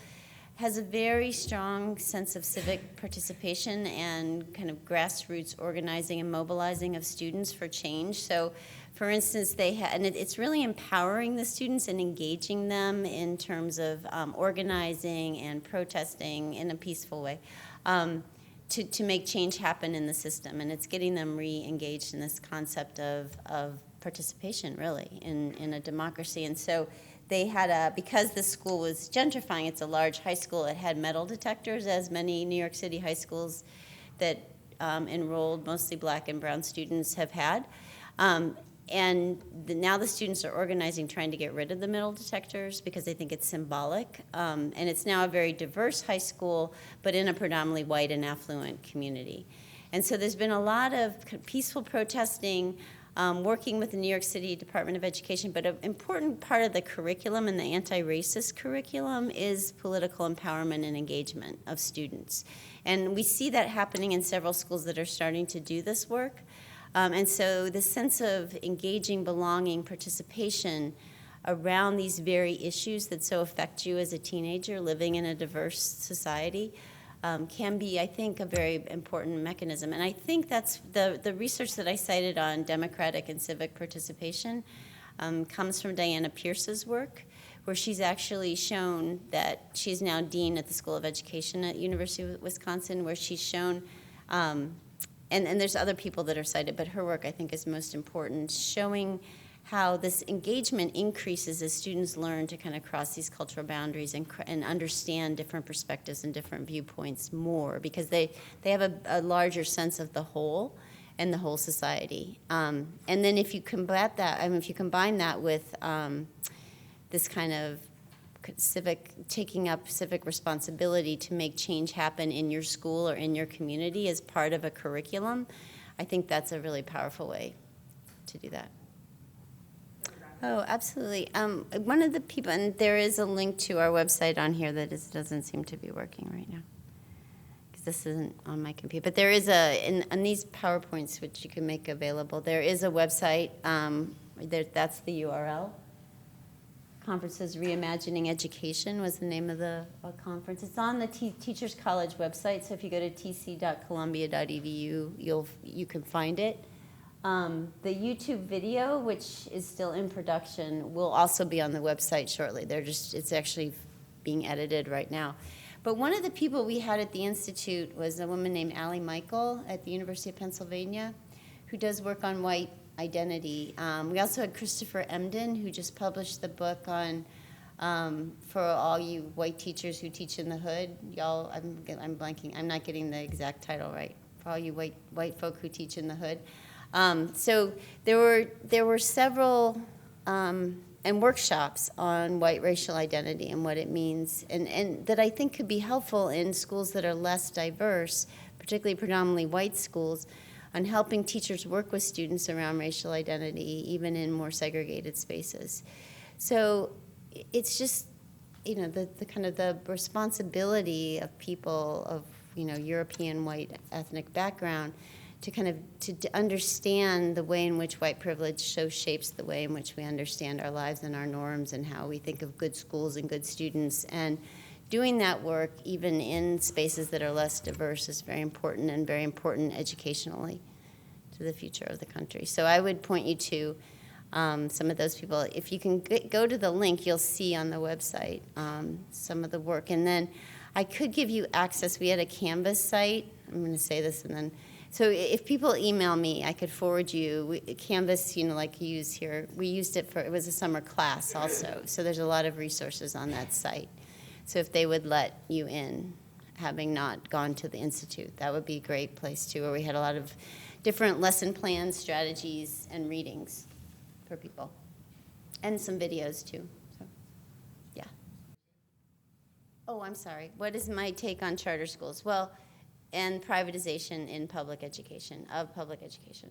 has a very strong sense of civic participation and kind of grassroots organizing and mobilizing of students for change. So, for instance, and it's really empowering the students and engaging them in terms of organizing and protesting in a peaceful way to make change happen in the system. And it's getting them re-engaged in this concept of participation, really, in a democracy. And so they had because the school was gentrifying, it's a large high school, it had metal detectors, as many New York City high schools that enrolled mostly black and brown students have had. Now the students are organizing, trying to get rid of the metal detectors because they think it's symbolic. And it's now a very diverse high school, but in a predominantly white and affluent community. And so there's been a lot of peaceful protesting, working with the New York City Department of Education, but an important part of the curriculum and the anti-racist curriculum is political empowerment and engagement of students. And we see that happening in several schools that are starting to do this work. And so the sense of engaging, belonging, participation around these very issues that so affect you as a teenager living in a diverse society can be, I think, a very important mechanism. And I think that's the research that I cited on democratic and civic participation comes from Diana Pierce's work, where she's actually shown that she's now dean at the School of Education at University of Wisconsin, where she's shown, and there's other people that are cited, but her work I think is most important, showing how this engagement increases as students learn to kind of cross these cultural boundaries and understand different perspectives and different viewpoints more, because they have a larger sense of the whole and the whole society. And then if you combat that, if you combine that with this kind of taking up civic responsibility to make change happen in your school or in your community as part of a curriculum, I think that's a really powerful way to do that. Oh, absolutely. One of the people, and there is a link to our website on here that doesn't seem to be working right now, because this isn't on my computer. But there is on these PowerPoints, which you can make available, there is a website. That's the URL. Conferences Reimagining Education was the name of the conference. It's on the Teachers College website, so if you go to tc.columbia.edu, you can find it. The YouTube video, which is still in production, will also be on the website shortly. It's actually being edited right now. But one of the people we had at the Institute was a woman named Allie Michael at the University of Pennsylvania, who does work on white identity. We also had Christopher Emden, who just published the book on, for all you white teachers who teach in the hood. Y'all, I'm blanking, I'm not getting the exact title right. For all you white folk who teach in the hood. So there were several and workshops on white racial identity and what it means, and that I think could be helpful in schools that are less diverse, particularly predominantly white schools, on helping teachers work with students around racial identity, even in more segregated spaces. So it's just, the kind of the responsibility of people of, European white ethnic background to kind of to understand the way in which white privilege shapes the way in which we understand our lives and our norms and how we think of good schools and good students. And doing that work, even in spaces that are less diverse, is very important, and very important educationally to the future of the country. So I would point you to some of those people. If you can go to the link, you'll see on the website some of the work. And then I could give you access. We had a Canvas site. I'm going to say this and then. So if people email me, I could forward you Canvas, like you use here. We used it it was a summer class also. So there's a lot of resources on that site. So if they would let you in, having not gone to the Institute, that would be a great place too, where we had a lot of different lesson plans, strategies, and readings for people. And some videos too, so, yeah. Oh, I'm sorry. What is my take on charter schools? Well, and privatization in public education, of public education.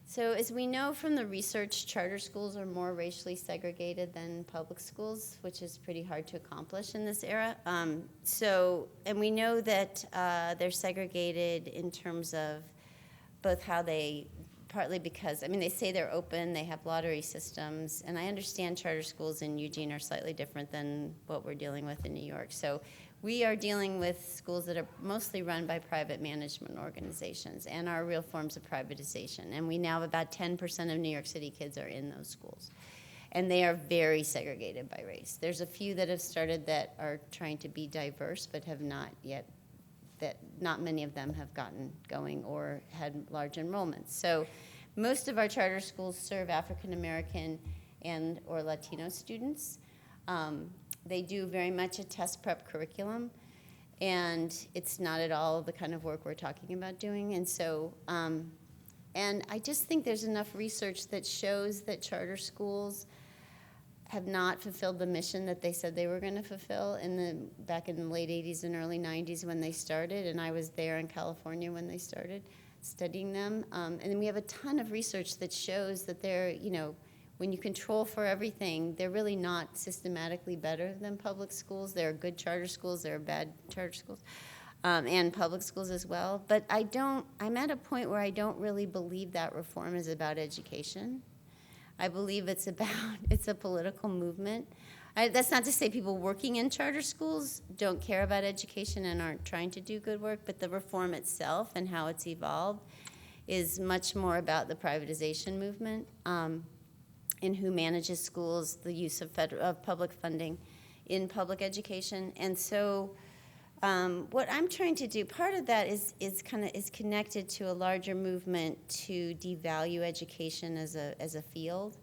So as we know from the research, charter schools are more racially segregated than public schools, which is pretty hard to accomplish in this era. And we know that they're segregated in terms of both how they, partly because, they say they're open, they have lottery systems, and I understand charter schools in Eugene are slightly different than what we're dealing with in New York. So we are dealing with schools that are mostly run by private management organizations and are real forms of privatization. And we now have about 10% of New York City kids are in those schools. And they are very segregated by race. There's a few that have started that are trying to be diverse but have not yet, that not many of them have gotten going or had large enrollments. So most of our charter schools serve African American and or Latino students. They do very much a test prep curriculum, and it's not at all the kind of work we're talking about doing. And so, and I just think there's enough research that shows that charter schools have not fulfilled the mission that they said they were going to fulfill back in the late 80s and early 90s when they started, and I was there in California when they started studying them. And then we have a ton of research that shows that they're, when you control for everything, they're really not systematically better than public schools. There are good charter schools, there are bad charter schools, and public schools as well. But I'm at a point where I don't really believe that reform is about education. I believe it's a political movement. That's not to say people working in charter schools don't care about education and aren't trying to do good work, but the reform itself and how it's evolved is much more about the privatization movement. In who manages schools, the use of public funding in public education. And so what I'm trying to do, part of that is connected to a larger movement to devalue education as a field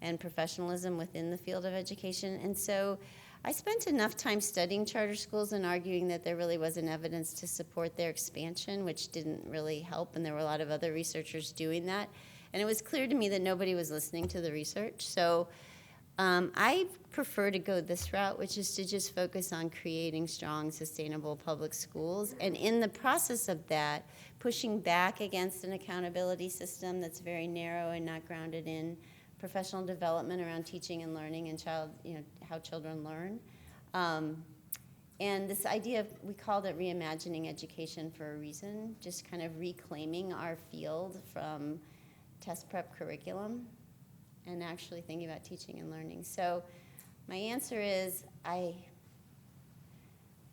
and professionalism within the field of education. And so I spent enough time studying charter schools and arguing that there really wasn't evidence to support their expansion, which didn't really help, and there were a lot of other researchers doing that. And it was clear to me that nobody was listening to the research. So I prefer to go this route, which is to just focus on creating strong, sustainable public schools. And in the process of that, pushing back against an accountability system that's very narrow and not grounded in professional development around teaching and learning and how children learn. And this idea we called it reimagining education for a reason, just kind of reclaiming our field from test prep curriculum and actually thinking about teaching and learning. So my answer is I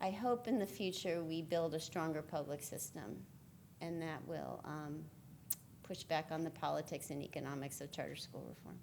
hope in the future we build a stronger public system, and that will push back on the politics and economics of charter school reform.